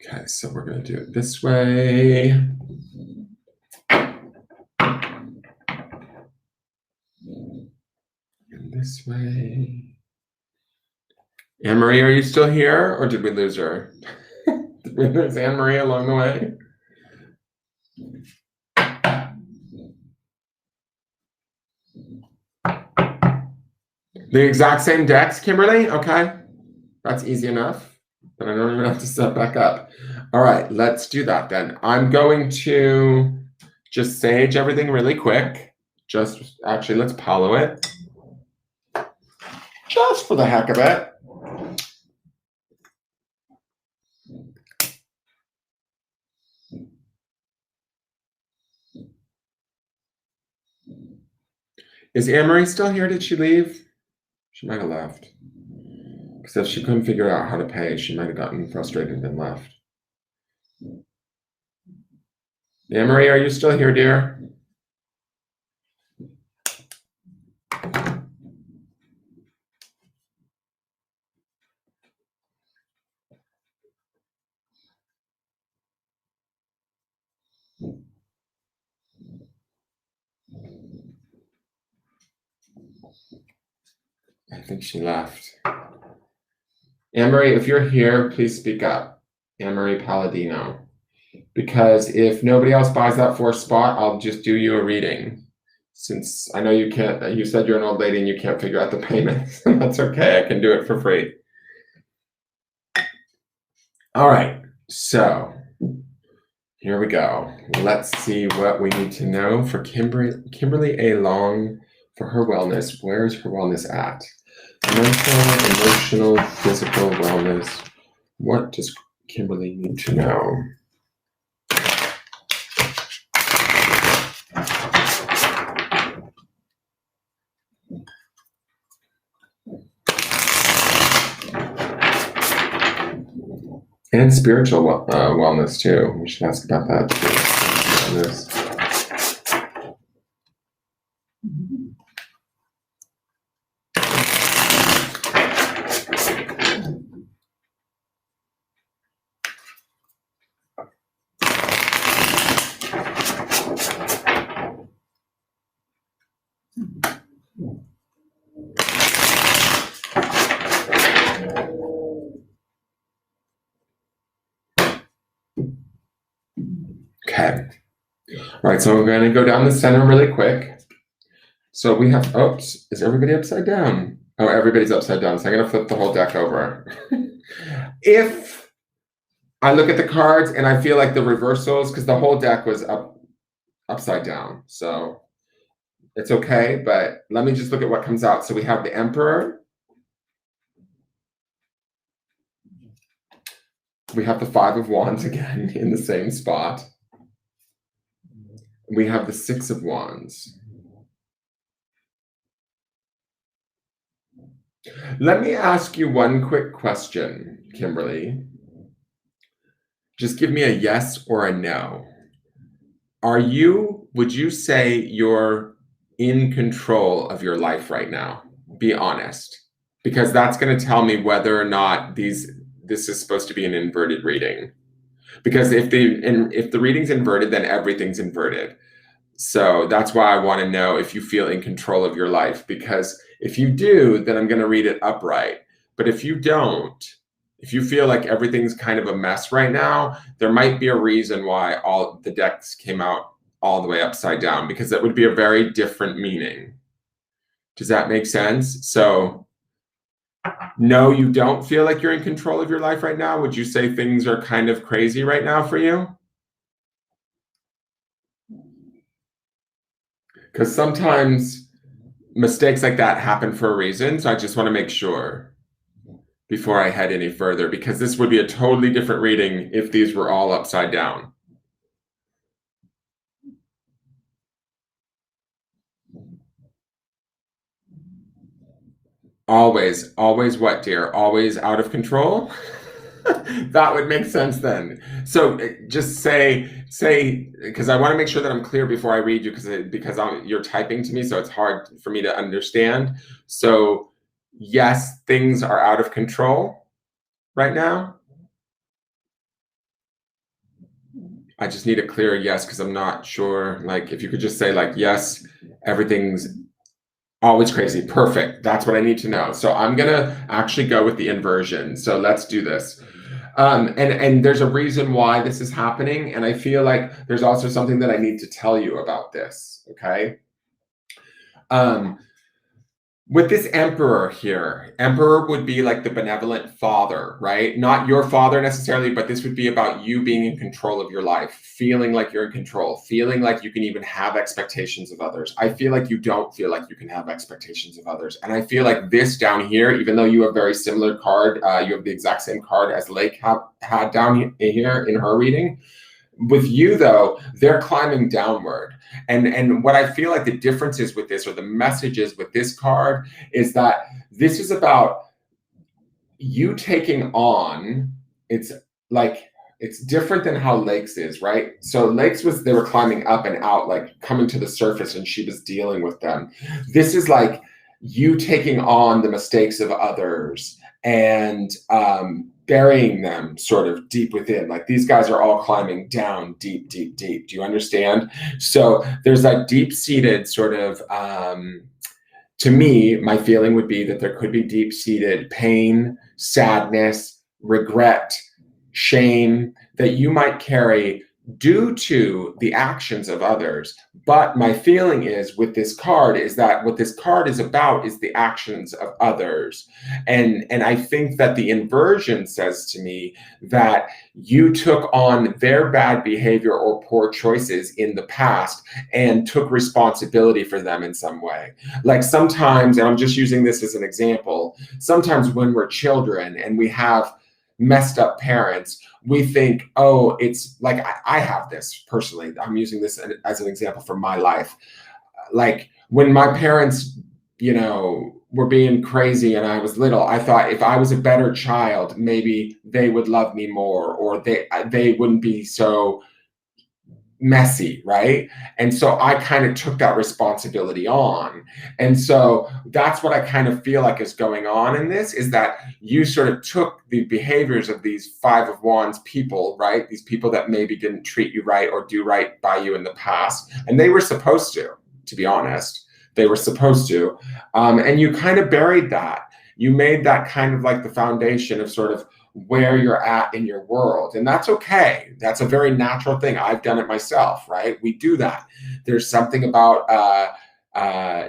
Okay, so we're going to do it this way. And this way. Anne-Marie, are you still here, or did we lose her? Did we lose Anne-Marie along the way? The exact same decks, Kimberly? Okay, that's easy enough. Then I don't even have to set back up. All right, let's do that then. I'm going to just sage everything really quick. Actually, let's Palo it. Just for the heck of it. Is Anne-Marie still here? Did she leave? She might have left. Because if she couldn't figure out how to pay, she might have gotten frustrated and left. Anne-Marie, are you still here, dear? I think she left. Anne-Marie, if you're here, please speak up. Anne-Marie Palladino. Because if nobody else buys that fourth spot, I'll just do you a reading. Since I know you can't, you said you're an old lady and you can't figure out the payments. That's okay, I can do it for free. All right, so here we go. Let's see what we need to know for Kimberly A. Long for her wellness. Where's her wellness at? Mental, emotional, physical wellness. What does Kimberly need to know? And spiritual wellness too. We should ask about that too. Okay. All right, so we're going to go down the center really quick. So we have, oops, is everybody upside down? Oh, everybody's upside down. So I'm going to flip the whole deck over. If I look at the cards and I feel like the reversals, because the whole deck was upside down. So it's okay, but let me just look at what comes out. So we have the Emperor. We have the Five of Wands again in the same spot. We have the Six of Wands. Let me ask you one quick question, Kimberly. Just give me a yes or a no. Would you say you're in control of your life right now? Be honest, because that's going to tell me whether or not this is supposed to be an inverted reading. Because if the reading's inverted, then everything's inverted. So that's why I want to know if you feel in control of your life, because if you do, then I'm going to read it upright. But if you don't, if you feel like everything's kind of a mess right now, there might be a reason why all the decks came out all the way upside down, because that would be a very different meaning. Does that make sense? So no, you don't feel like you're in control of your life right now. Would you say things are kind of crazy right now for you? Because sometimes mistakes like that happen for a reason. So I just want to make sure before I head any further, because this would be a totally different reading if these were all upside down. Always what, dear? Always out of control? That would make sense then. So just say, because I want to make sure that I'm clear before I read you, because you're typing to me, so it's hard for me to understand. So yes, things are out of control right now. I just need a clear yes, because I'm not sure. Like, if you could just say like, yes, everything's always crazy. Perfect. That's what I need to know. So I'm going to actually go with the inversion. So let's do this. And there's a reason why this is happening. And I feel like there's also something that I need to tell you about this. Okay. With this Emperor here, Emperor would be like the benevolent father, right? Not your father necessarily, but this would be about you being in control of your life, feeling like you're in control, feeling like you can even have expectations of others. I feel like you don't feel like you can have expectations of others. And I feel like this down here, even though you have a very similar card, you have the exact same card as Lake had down here in her reading, With you though, they're climbing downward. And what I feel like the difference is with this, or the messages with this card, is that this is about you taking on, it's like, it's different than how Lakes is, right? So Lakes was, they were climbing up and out, like coming to the surface, and she was dealing with them. This is like you taking on the mistakes of others and burying them sort of deep within. Like these guys are all climbing down deep, deep, deep. Do you understand? So there's that deep-seated sort of, to me, my feeling would be that there could be deep-seated pain, sadness, regret, shame that you might carry due to the actions of others. But my feeling is with this card is that what this card is about is the actions of others. And I think that the inversion says to me that you took on their bad behavior or poor choices in the past and took responsibility for them in some way. Like sometimes, and I'm just using this as an example, sometimes when we're children and we have messed up parents, we think, oh, it's like, I have this personally. I'm using this as an example from my life. Like when my parents, were being crazy and I was little, I thought if I was a better child, maybe they would love me more, or they wouldn't be so messy, right? And so I kind of took that responsibility on. And so that's what I kind of feel like is going on in this, is that you sort of took the behaviors of these Five of Wands people, right? These people that maybe didn't treat you right or do right by you in the past. And they were supposed to be honest. They were supposed to. And you kind of buried that. You made that kind of like the foundation of sort of where you're at in your world. And that's okay. That's a very natural thing. I've done it myself, right? We do that. There's something about,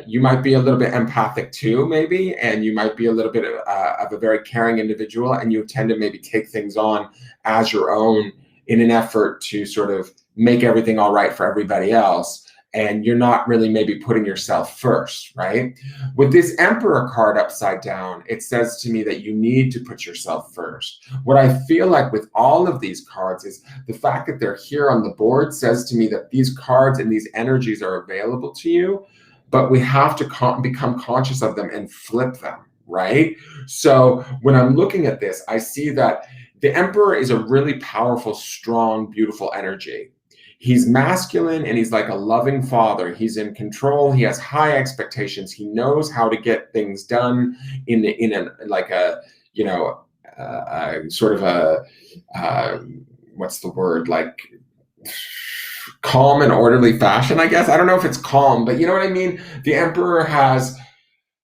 you might be a little bit empathic too, maybe, and you might be a little bit of a very caring individual, and you tend to maybe take things on as your own in an effort to sort of make everything all right for everybody else. And you're not really maybe putting yourself first, right? With this Emperor card upside down, it says to me that you need to put yourself first. What I feel like with all of these cards is the fact that they're here on the board says to me that these cards and these energies are available to you, but we have to become conscious of them and flip them, right? So when I'm looking at this, I see that the Emperor is a really powerful, strong, beautiful energy. He's masculine and he's like a loving father. He's in control. He has high expectations. He knows how to get things done in a sort of a what's the word, like calm and orderly fashion, I guess. I don't know if it's calm, but you know what I mean? The Emperor has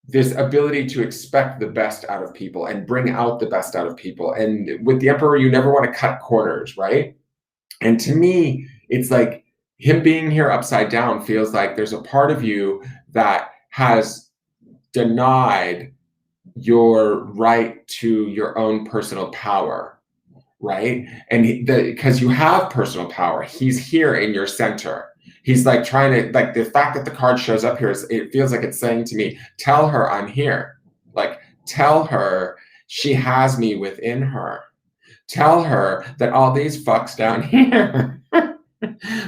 this ability to expect the best out of people and bring out the best out of people. And with the Emperor, you never want to cut corners, right? And to me, it's like him being here upside down feels like there's a part of you that has denied your right to your own personal power, right? And because you have personal power, he's here in your center. He's like trying to, like the fact that the card shows up here, it feels like it's saying to me, tell her I'm here. Like, tell her she has me within her. Tell her that all these fucks down here,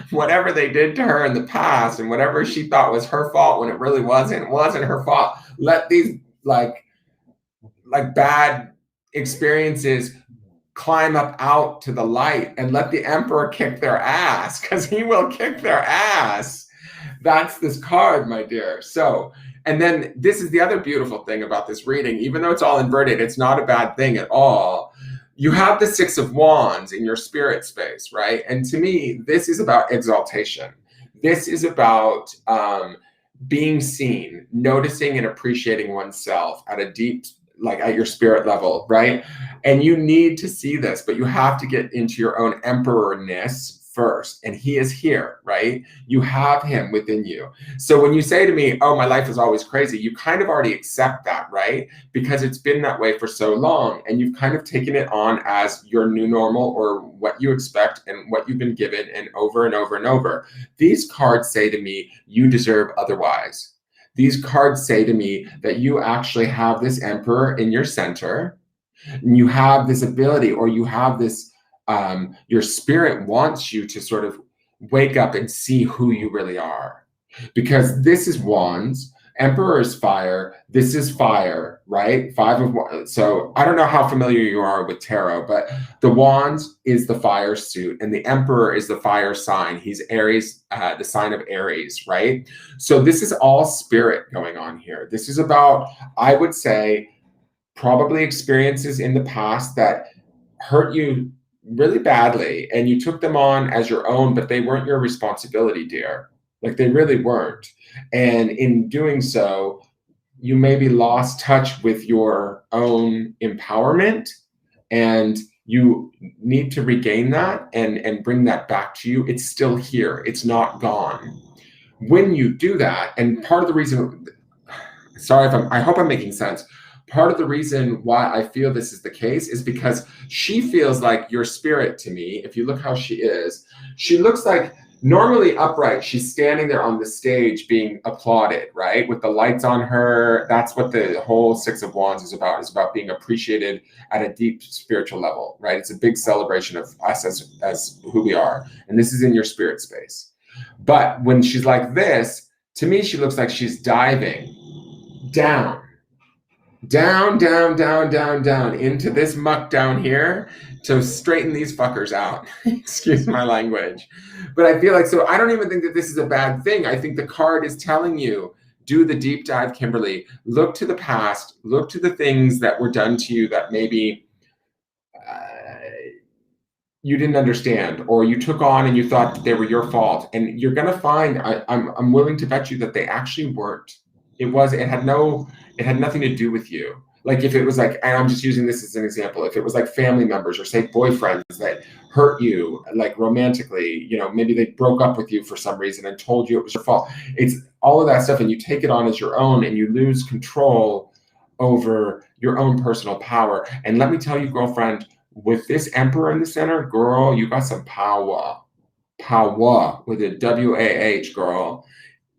whatever they did to her in the past and whatever she thought was her fault when it really wasn't her fault. Let these like bad experiences climb up out to the light and let the Emperor kick their ass, because he will kick their ass. That's this card, my dear. So, and then this is the other beautiful thing about this reading. Even though it's all inverted, it's not a bad thing at all. You have the Six of Wands in your spirit space, right? And to me, this is about exaltation. This is about being seen, noticing and appreciating oneself at a deep, like at your spirit level, right? And you need to see this, but you have to get into your own emperorness first. And he is here, right? You have him within you. So when you say to me, oh, my life is always crazy, you kind of already accept that, right? Because it's been that way for so long, and you've kind of taken it on as your new normal, or what you expect and what you've been given, and over and over and over. These cards say to me, you deserve otherwise. These cards say to me that you actually have this Emperor in your center, and you have this ability, or you have this your spirit wants you to sort of wake up and see who you really are. Because this is wands, emperor is fire, this is fire, right? Five of wands. So I don't know how familiar you are with tarot, but the wands is the fire suit and the emperor is the fire sign. He's Aries, the sign of Aries, right? So this is all spirit going on here. This is about, I would say, probably experiences in the past that hurt you really badly and you took them on as your own, but they weren't your responsibility, dear. Like they really weren't. And in doing so, you maybe lost touch with your own empowerment, and you need to regain that and bring that back to you. It's still here. It's not gone. When you do that, and part of the reason, sorry if I hope I'm making sense. Part of the reason why I feel this is the case is because she feels like your spirit to me. If you look how she looks like normally upright. She's standing there on the stage being applauded, right? With the lights on her. That's what the whole Six of Wands is about being appreciated at a deep spiritual level, right? It's a big celebration of us as who we are. And this is in your spirit space. But when she's like this, to me, she looks like she's diving down into this muck down here to straighten these fuckers out. Excuse my language. But I feel like, so I don't even think that this is a bad thing. I think the card is telling you, do the deep dive, Kimberly. Look to the past. Look to the things that were done to you that maybe you didn't understand, or you took on and you thought that they were your fault. And you're going to find, I'm willing to bet you that they actually weren't. It had nothing to do with you. Like if it was like, and I'm just using this as an example, if it was like family members or say boyfriends that hurt you, like romantically, maybe they broke up with you for some reason and told you it was your fault. It's all of that stuff. And you take it on as your own and you lose control over your own personal power. And let me tell you, girlfriend, with this emperor in the center, girl, you got some power with a W-A-H, girl.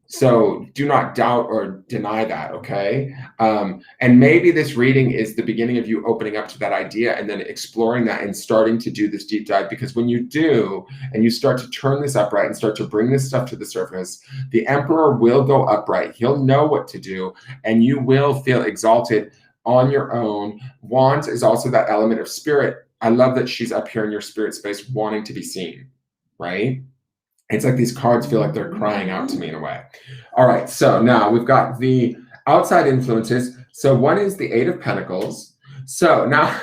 So do not doubt or deny that, okay? And maybe this reading is the beginning of you opening up to that idea and then exploring that and starting to do this deep dive. Because when you do, and you start to turn this upright and start to bring this stuff to the surface, the emperor will go upright. He'll know what to do, and you will feel exalted on your own. Wands is also that element of spirit. I love that she's up here in your spirit space wanting to be seen, right? It's like these cards feel like they're crying out to me in a way. All right, so now we've got the outside influences. So one is the Eight of Pentacles. So now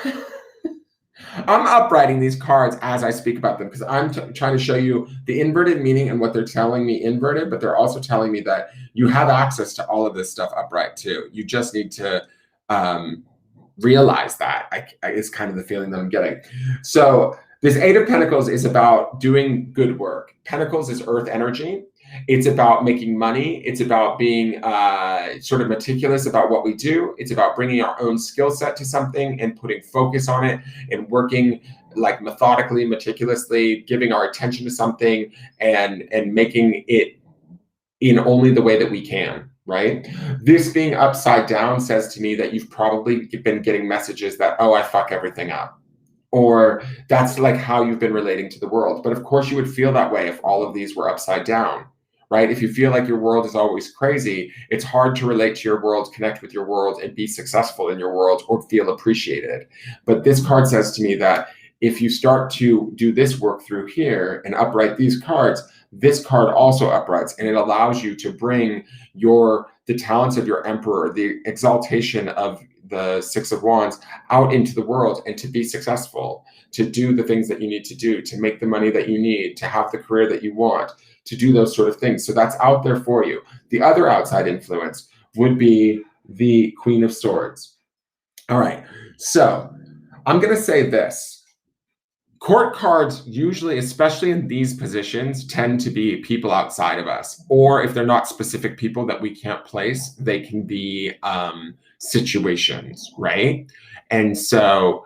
I'm uprighting these cards as I speak about them because I'm trying to show you the inverted meaning and what they're telling me inverted, but they're also telling me that you have access to all of this stuff upright too. You just need to realize that. Is kind of the feeling that I'm getting. So this Eight of Pentacles is about doing good work. Pentacles is earth energy. It's about making money. It's about being sort of meticulous about what we do. It's about bringing our own skill set to something and putting focus on it and working like methodically, meticulously, giving our attention to something and making it in only the way that we can, right? This being upside down says to me that you've probably been getting messages that, oh, I fuck everything up. Or that's like how you've been relating to the world. But of course you would feel that way if all of these were upside down, right? If you feel like your world is always crazy, it's hard to relate to your world, connect with your world, and be successful in your world or feel appreciated. But this card says to me that if you start to do this work through here and upright these cards, this card also uprights, and it allows you to bring the talents of your emperor, the exaltation of the Six of Wands out into the world and to be successful, to do the things that you need to do, to make the money that you need, to have the career that you want, to do those sort of things. So that's out there for you. The other outside influence would be the Queen of Swords. All right, so I'm going to say this. Court cards usually, especially in these positions, tend to be people outside of us. Or if they're not specific people that we can't place, they can be situations, right? And so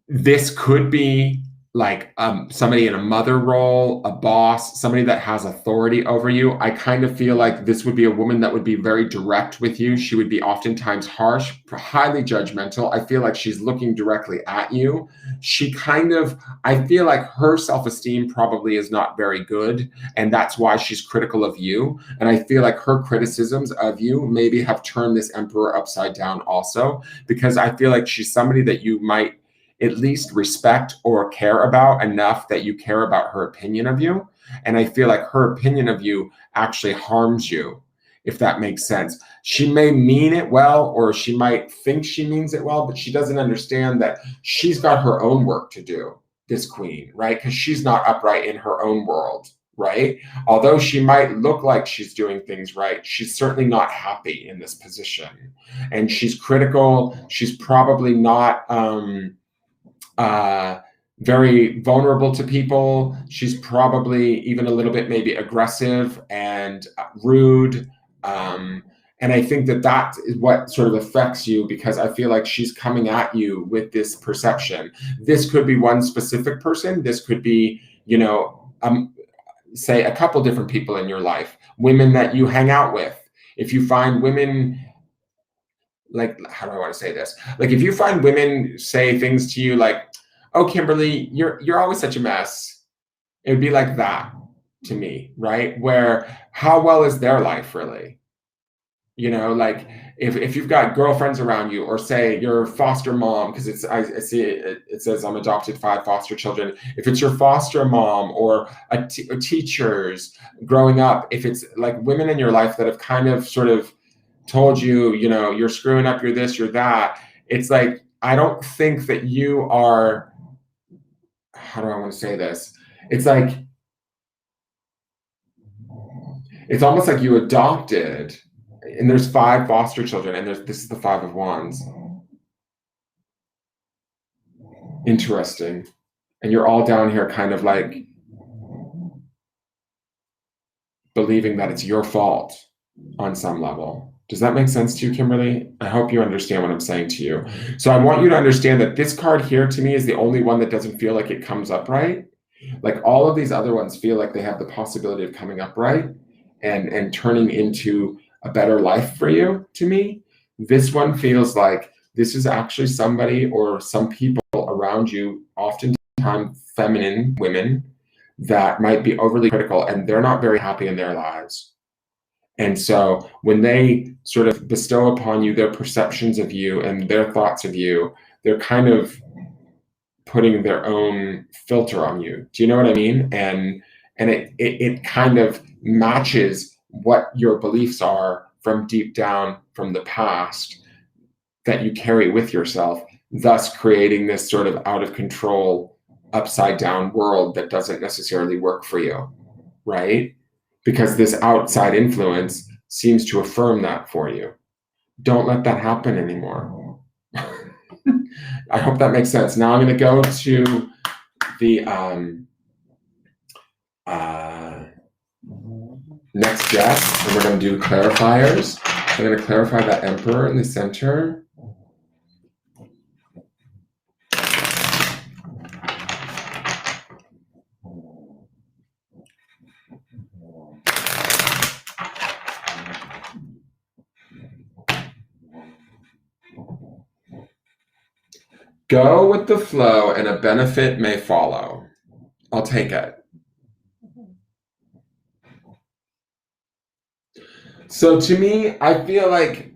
this could be like somebody in a mother role, a boss, somebody that has authority over you. I kind of feel like this would be a woman that would be very direct with you. She would be oftentimes harsh, highly judgmental. I feel like she's looking directly at you. She kind of, I feel like her self-esteem probably is not very good, and that's why she's critical of you. And I feel like her criticisms of you maybe have turned this emperor upside down also, because I feel like she's somebody that you might at least respect or care about enough that you care about her opinion of you. And I feel like her opinion of you actually harms you, if that makes sense. She may mean it well, or she might think she means it well, but she doesn't understand that she's got her own work to do, this queen, right? Because she's not upright in her own world, right? Although she might look like she's doing things right, she's certainly not happy in this position. And she's critical. She's probably not very vulnerable to people. She's probably even a little bit maybe aggressive and rude. And I think that that is what sort of affects you, because I feel like she's coming at you with this perception. This could be one specific person. This could be, say a couple different people in your life, women that you hang out with. If you find women, like, how do I want to say this? Like, if you find women say things to you like, "Oh, Kimberly, you're always such a mess," it would be like that to me, right? Where how well is their life really? Like if you've got girlfriends around you, or say your foster mom, because I see it says I'm adopted 5 foster children. If it's your foster mom or a teachers growing up, if it's like women in your life that have kind of sort of told you, you're screwing up, you're this, you're that, it's like, I don't think that you are, how do I want to say this? It's like, it's almost like you adopted, and there's 5 foster children, and this is the 5 of Wands. Interesting. And you're all down here kind of like believing that it's your fault on some level. Does that make sense to you, Kimberly? I hope you understand what I'm saying to you. So I want you to understand that this card here to me is the only one that doesn't feel like it comes up right. Like all of these other ones feel like they have the possibility of coming up right and turning into a better life for you to me. This one feels like this is actually somebody or some people around you, oftentimes feminine women, that might be overly critical, and they're not very happy in their lives. And so when they sort of bestow upon you their perceptions of you and their thoughts of you, they're kind of putting their own filter on you. Do you know what I mean? And it kind of matches what your beliefs are from deep down from the past that you carry with yourself, thus creating this sort of out of control, upside down world that doesn't necessarily work for you, right? Because this outside influence seems to affirm that for you. Don't let that happen anymore. I hope that makes sense. Now I'm going to go to the next deck, and we're going to do clarifiers. I'm going to clarify that Emperor in the center. Go with the flow and a benefit may follow. I'll take it. So to me, I feel like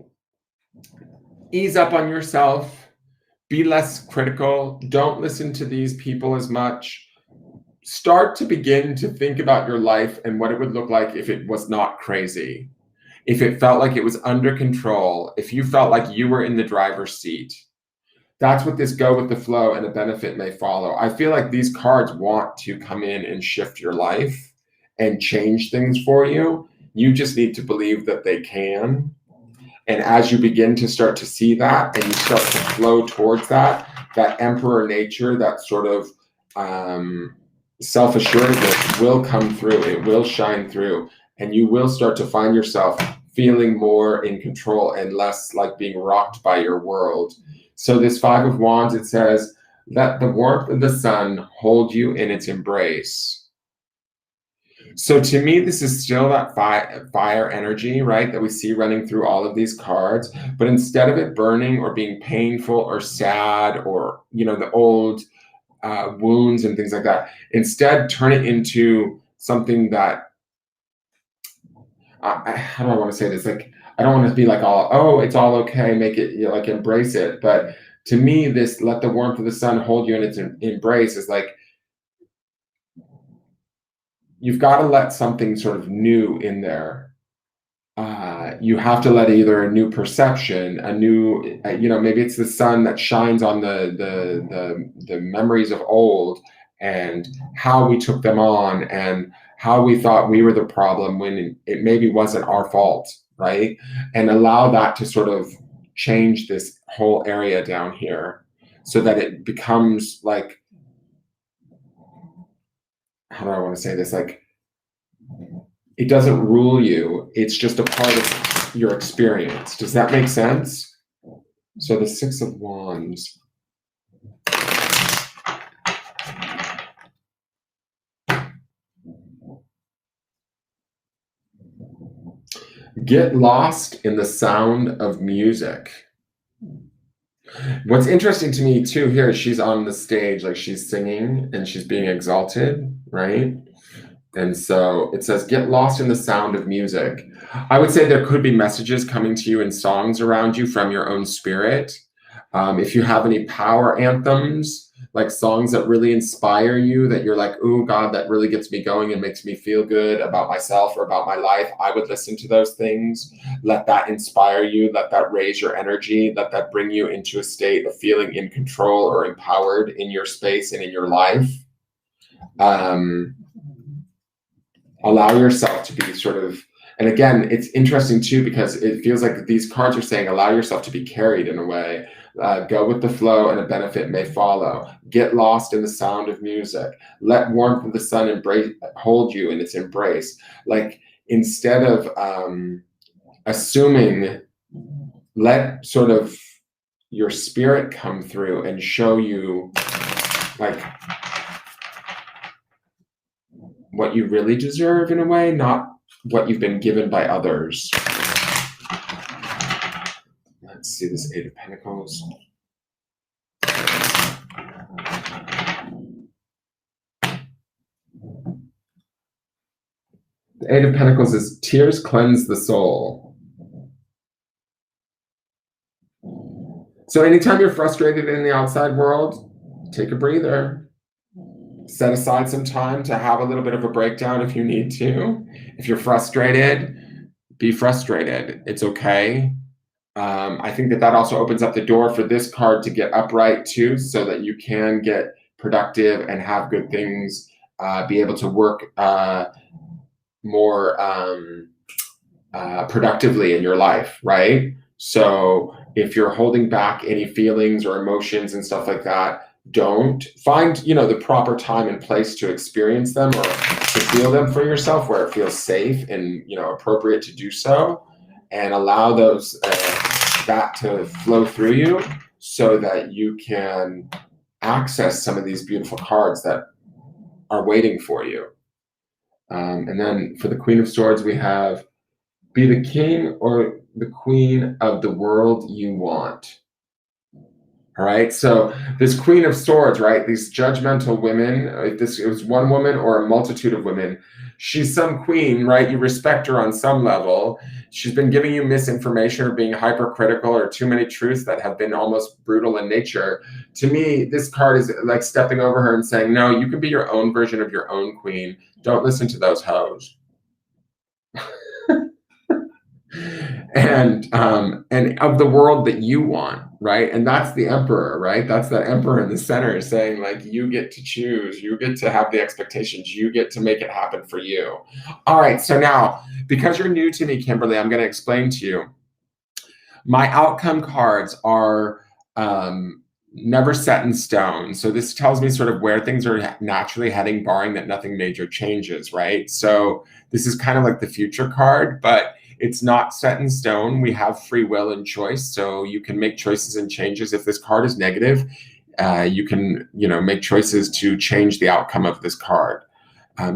ease up on yourself, be less critical, don't listen to these people as much. Start to begin to think about your life and what it would look like if it was not crazy, if it felt like it was under control, if you felt like you were in the driver's seat. That's what this go with the flow and a benefit may follow. I feel like these cards want to come in and shift your life and change things for you. You just need to believe that they can. And as you begin to start to see that and you start to flow towards that emperor nature, that sort of self-assuredness will come through. It will shine through. And you will start to find yourself feeling more in control and less like being rocked by your world. So this 5 of Wands, it says, Let the warmth of the sun hold you in its embrace. So to me, this is still that fire energy, right, that we see running through all of these cards. But instead of it burning or being painful or sad or, the old wounds and things like that, instead turn it into something that, how do I want to say this? Like, I don't want to be like, oh, it's all okay, make it, like embrace it. But to me, this let the warmth of the sun hold you in its embrace is like, you've got to let something sort of new in there. You have to let either a new perception, a new, maybe it's the sun that shines on the memories of old and how we took them on and how we thought we were the problem when it maybe wasn't our fault, right? And allow that to sort of change this whole area down here so that it becomes like, how do I want to say this? Like, it doesn't rule you. It's just a part of your experience. Does that make sense? So the Six of Wands. Get lost in the sound of music. What's interesting to me too here is she's on the stage, like she's singing and she's being exalted, right? And so it says, get lost in the sound of music. I would say there could be messages coming to you in songs around you from your own spirit. If you have any power anthems, like songs that really inspire you, that you're like, oh God, that really gets me going and makes me feel good about myself or about my life, I would listen to those things. Let that inspire you. Let that raise your energy. Let that bring you into a state of feeling in control or empowered in your space and in your life. Allow yourself to be sort of, and again, it's interesting too, because it feels like these cards are saying, allow yourself to be carried in a way. Go with the flow and a benefit may follow. Get lost in the sound of music. Let warmth of the sun hold you in its embrace. Like, instead of assuming, let sort of your spirit come through and show you like what you really deserve in a way, not what you've been given by others. Let's see this Eight of Pentacles. The Eight of Pentacles is tears cleanse the soul. So anytime you're frustrated in the outside world, take a breather. Set aside some time to have a little bit of a breakdown if you need to. If you're frustrated, be frustrated. It's okay. I think that also opens up the door for this card to get upright too, so that you can get productive and have good things, be able to work more productively in your life, right? So if you're holding back any feelings or emotions and stuff like that, don't find, the proper time and place to experience them or to feel them for yourself where it feels safe and, appropriate to do so, and allow those that to flow through you so that you can access some of these beautiful cards that are waiting for you. And then for the Queen of Swords, we have be the king or the queen of the world you want. All right, so this Queen of Swords, right, these judgmental women, if it was one woman or a multitude of women, she's some queen, right? You respect her on some level. She's been giving you misinformation or being hypercritical or too many truths that have been almost brutal in nature. To me, this card is like stepping over her and saying, no, you can be your own version of your own queen. Don't listen to those hoes. And of the world that you want, right? And that's the emperor, right? That's the emperor in the center saying, like, you get to choose, you get to have the expectations, you get to make it happen for you. All right, so now, because you're new to me, Kimberly, I'm going to explain to you. My outcome cards are never set in stone. So this tells me sort of where things are naturally heading, barring that nothing major changes, right? So this is kind of like the future card, but it's not set in stone. We have free will and choice, so you can make choices and changes. If this card is negative, You can, make choices to change the outcome of this card.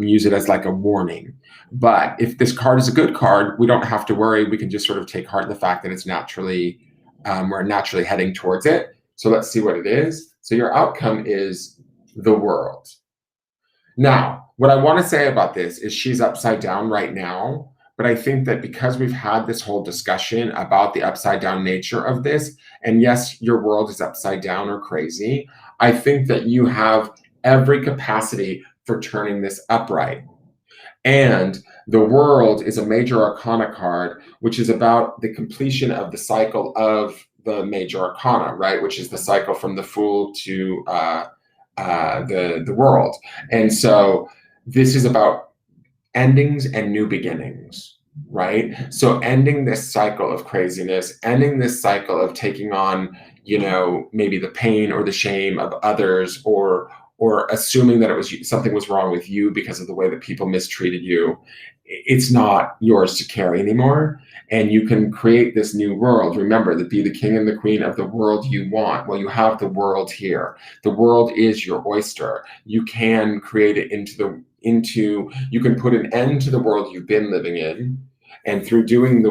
Use it as like a warning. But if this card is a good card, we don't have to worry. We can just sort of take heart in the fact that it's naturally, we're naturally heading towards it. So let's see what it is. So your outcome is the world. Now, what I want to say about this is she's upside down right now. But I think that because we've had this whole discussion about the upside down nature of this, and yes, your world is upside down or crazy, I think that you have every capacity for turning this upright. And the world is a major arcana card, which is about the completion of the cycle of the major arcana, right? Which is the cycle from the Fool to the world. And so this is about endings and new beginnings, right? So ending this cycle of craziness, ending this cycle of taking on, maybe the pain or the shame of others, or assuming that something was wrong with you because of the way that people mistreated you. It's not yours to carry anymore. And you can create this new world. Remember, to be the king and the queen of the world you want. Well, you have the world here. The world is your oyster. You can create it you can put an end to the world you've been living in. And through doing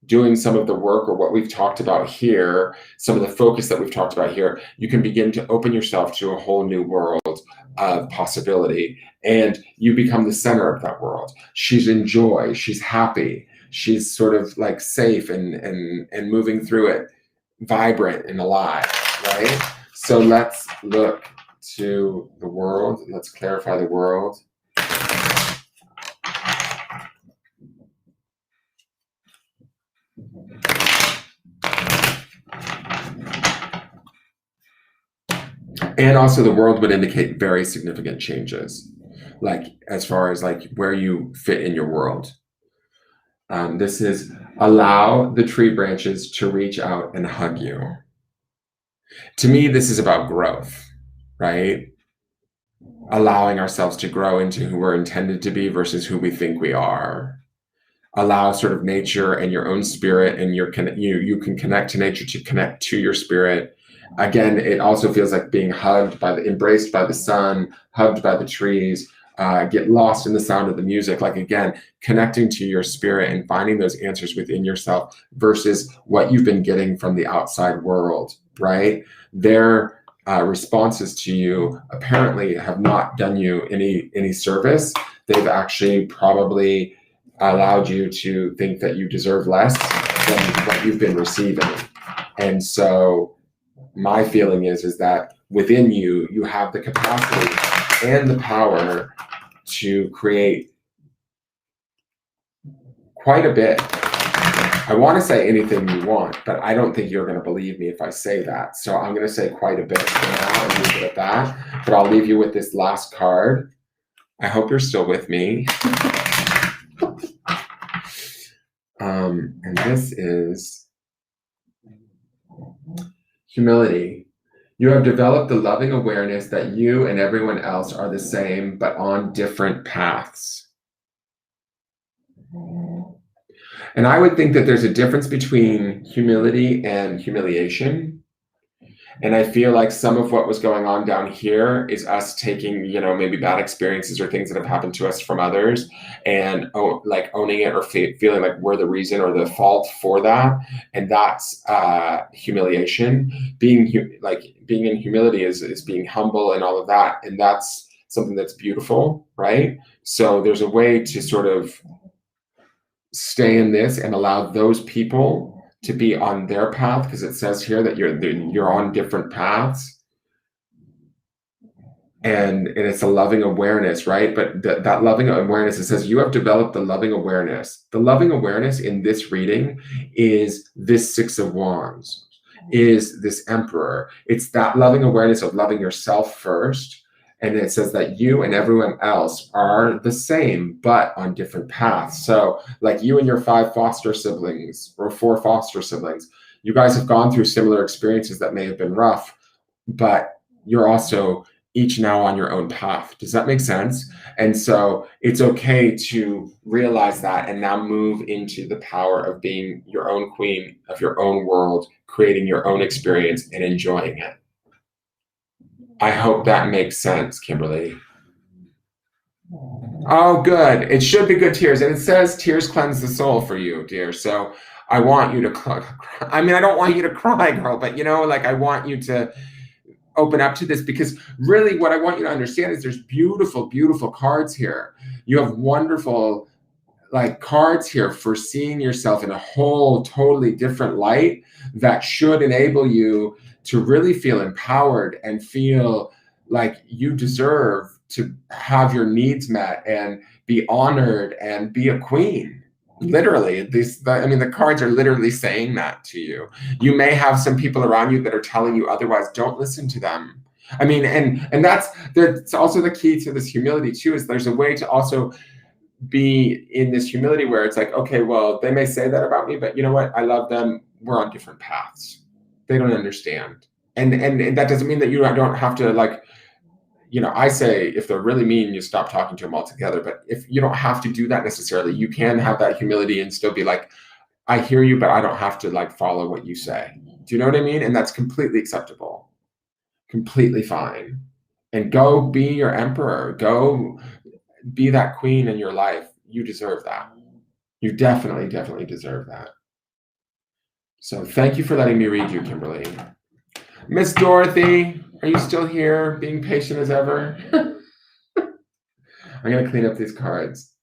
doing some of the work, or what we've talked about here, some of the focus that we've talked about here, you can begin to open yourself to a whole new world of possibility, and you become the center of that world. She's in joy, she's happy, she's sort of like safe and moving through it, vibrant and alive, right? So let's look to the world. Let's clarify the world. And also the world would indicate very significant changes, like as far as like where you fit in your world. This is allow the tree branches to reach out and hug you. To me, this is about growth, right? Allowing ourselves to grow into who we're intended to be versus who we think we are. Allow sort of nature and your own spirit, and you can connect to nature to connect to your spirit. Again, it also feels like being embraced by the sun, hugged by the trees, get lost in the sound of the music. Like, again, connecting to your spirit and finding those answers within yourself versus what you've been getting from the outside world, right? Their responses to you apparently have not done you any service. They've actually probably allowed you to think that you deserve less than what you've been receiving. And so my feeling is that within you, you have the capacity and the power to create quite a bit. I want to say anything you want, but I don't think you're going to believe me if I say that. So I'm going to say quite a bit for now and leave it at that. But I'll leave you with this last card. I hope you're still with me. And this is humility. You have developed the loving awareness that you and everyone else are the same, but on different paths. And I would think that there's a difference between humility and humiliation. And I feel like some of what was going on down here is us taking, maybe bad experiences or things that have happened to us from others, and owning it or feeling like we're the reason or the fault for that. And that's humiliation. Being in humility is being humble and all of that. And that's something that's beautiful, right? So there's a way to sort of stay in this and allow those people to be on their path, because it says here that you're on different paths, and it's a loving awareness, right? But that loving awareness, it says you have developed the loving awareness. The loving awareness in this reading is this Six of Wands, is this Emperor. It's that loving awareness of loving yourself first. And it says that you and everyone else are the same, but on different paths. So like you and your 5 foster siblings or 4 foster siblings, you guys have gone through similar experiences that may have been rough, but you're also each now on your own path. Does that make sense? And so it's okay to realize that and now move into the power of being your own queen of your own world, creating your own experience and enjoying it. I hope that makes sense, Kimberly. Oh, good. It should be good tears. And it says tears cleanse the soul for you, dear. So I want you to cry. I mean, I don't want you to cry, girl, but like I want you to open up to this, because really what I want you to understand is there's beautiful, beautiful cards here. You have wonderful cards here for seeing yourself in a whole totally different light that should enable you to really feel empowered and feel like you deserve to have your needs met and be honored and be a queen. Literally, the cards are literally saying that to you. You may have some people around you that are telling you otherwise. Don't listen to them. I mean, and that's also the key to this humility too, is there's a way to also be in this humility where it's like, okay, well, they may say that about me, but you know what? I love them. We're on different paths. They don't understand. And that doesn't mean that you don't have to I say if they're really mean, you stop talking to them altogether. But if you don't have to do that necessarily, you can have that humility and still be like, I hear you, but I don't have to follow what you say. Do you know what I mean? And that's completely acceptable. Completely fine. And go be your emperor. Go be that queen in your life. You deserve that. You definitely, definitely deserve that. So thank you for letting me read you, Kimberly. Miss Dorothy, are you still here, being patient as ever? I'm going to clean up these cards.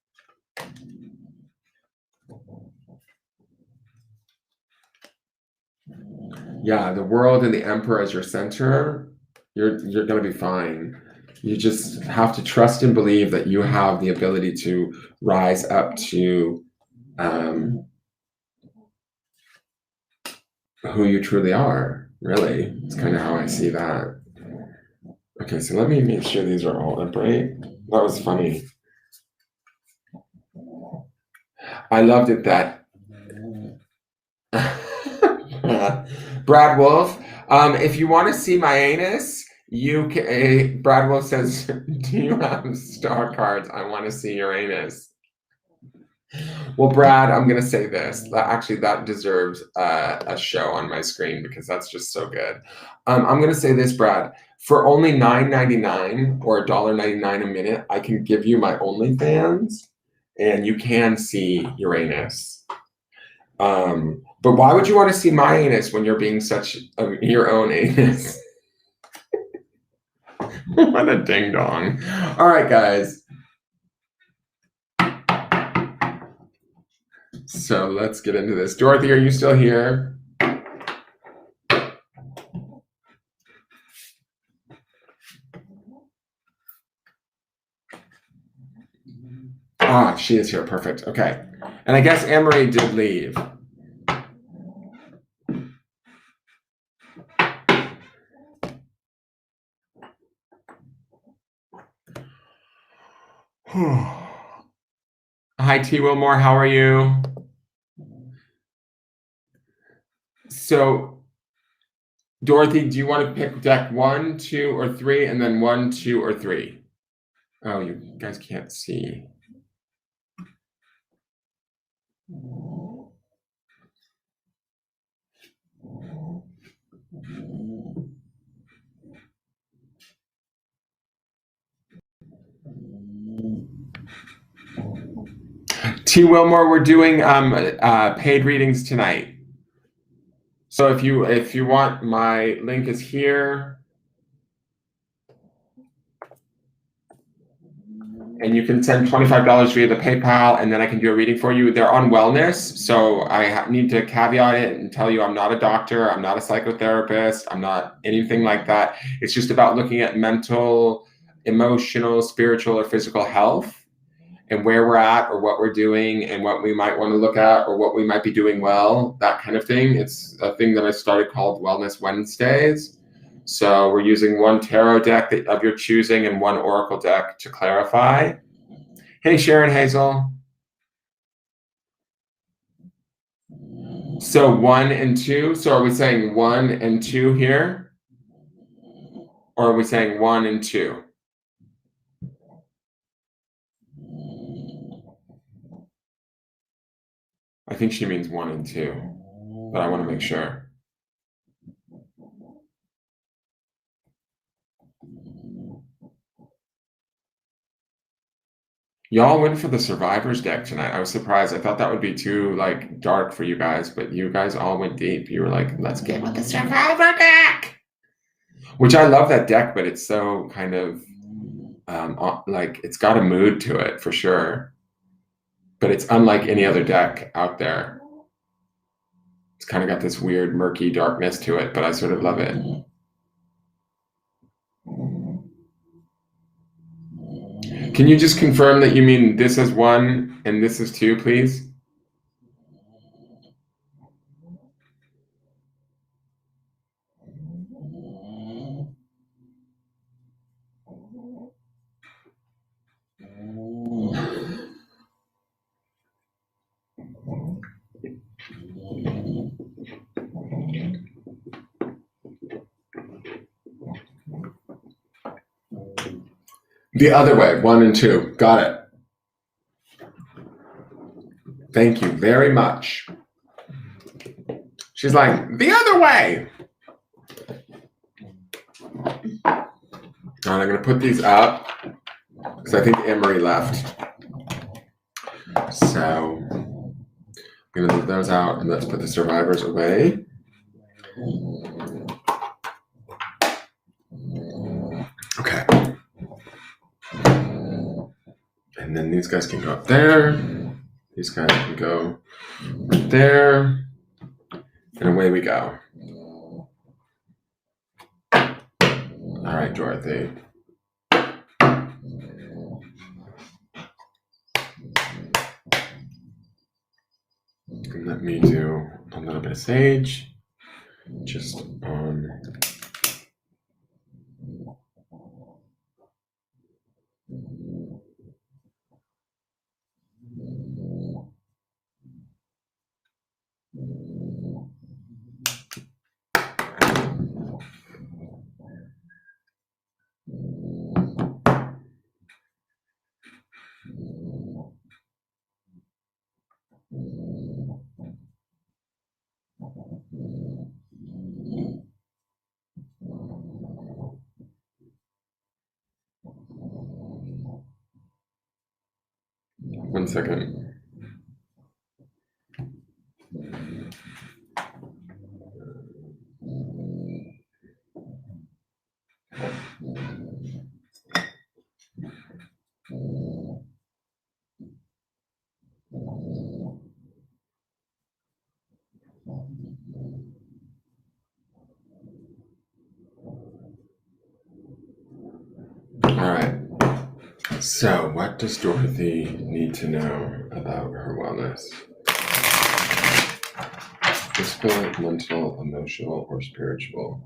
Yeah, the world and the emperor as your center, you're going to be fine. You just have to trust and believe that you have the ability to rise up to who you truly are. Really, it's kind of how I see that. Okay, so let me make sure these are all upright. That was funny. I loved it that Brad Wolf. If you want to see my anus, you can. Brad Wolf says, "Do you have star cards? I want to see your anus." Well, Brad, I'm gonna say this. Actually, that deserves a show on my screen because that's just so good. I'm gonna say this, Brad. For only $9.99 or $1.99 a minute, I can give you my OnlyFans, and you can see Uranus. But why would you want to see my anus when you're being such your own anus? What a ding dong! All right, guys. So let's get into this. Dorothy, are you still here? Ah, she is here. Perfect. Okay. And I guess Anne-Marie did leave. Hi, T. Wilmore. How are you? So, Dorothy, do you want to pick deck 1, 2, or 3, and then 1, 2, or 3? Oh, you guys can't see. T. Wilmore, we're doing paid readings tonight. So if you want, my link is here. And you can send $25 via the PayPal, and then I can do a reading for you. They're on wellness, so I need to caveat it and tell you I'm not a doctor, I'm not a psychotherapist, I'm not anything like that. It's just about looking at mental, emotional, spiritual, or physical health and where we're at or what we're doing and what we might want to look at or what we might be doing well, that kind of thing. It's a thing that I started called Wellness Wednesdays. So we're using one tarot deck of your choosing and one oracle deck to clarify. Hey, Sharon Hazel. So 1 and 2. So are we saying 1 and 2 here? Or are we saying 1 and 2? I think she means 1 and 2, but I want to make sure. Y'all went for the Survivors deck tonight. I was surprised. I thought that would be too like dark for you guys, but you guys all went deep. You were like, let's get with the Survivor deck. Which I love that deck, but it's so kind of like it's got a mood to it for sure. But it's unlike any other deck out there. It's kind of got this weird murky darkness to it, but I sort of love it. Can you just confirm that you mean this is 1 and this is 2, please? The other way, 1 and 2. Got it. Thank you very much. She's like, the other way. All right, I'm going to put these up because I think Emery left. So I'm going to move those out and let's put the Survivors away. Okay. And then these guys can go up there. These guys can go right there. And away we go. All right, Dorothy. And let me do a little bit of sage. Just on. One second. All right. So, what does Dorothy need to know about her wellness? Physical, mental, emotional, or spiritual?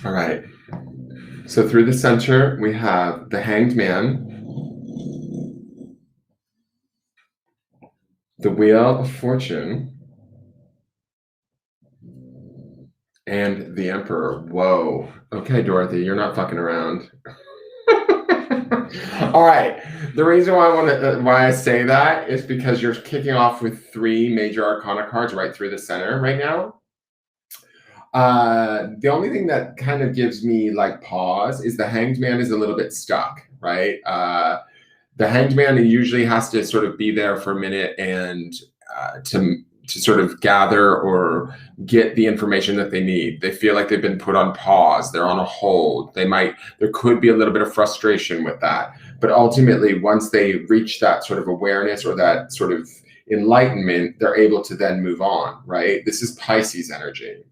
All right. So through the center, we have the Hanged Man, the Wheel of Fortune, and the Emperor. Whoa. Okay, Dorothy, you're not fucking around. All right. The reason why I say that is because you're kicking off with 3 major Arcana cards right through the center right now. The only thing that kind of gives me like pause is the Hanged Man is a little bit stuck, right? The Hanged Man usually has to sort of be there for a minute and to sort of gather or get the information that they need. They feel like they've been put on pause. They're on a hold. There could be a little bit of frustration with that. But ultimately, once they reach that sort of awareness or that sort of enlightenment, they're able to then move on, right? This is Pisces energy.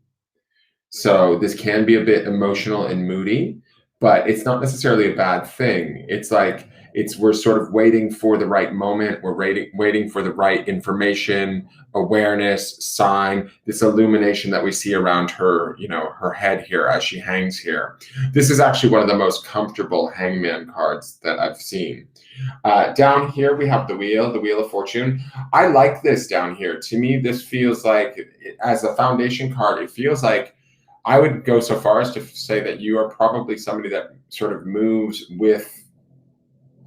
So this can be a bit emotional and moody, but it's not necessarily a bad thing. It's like we're sort of waiting for the right moment. We're waiting for the right information, awareness, sign, this illumination that we see around her, her head here as she hangs here. This is actually one of the most comfortable hangman cards that I've seen. Down here we have the Wheel of Fortune. I like this down here. To me, this feels like, as a foundation card, it feels like I would go so far as to say that you are probably somebody that sort of moves with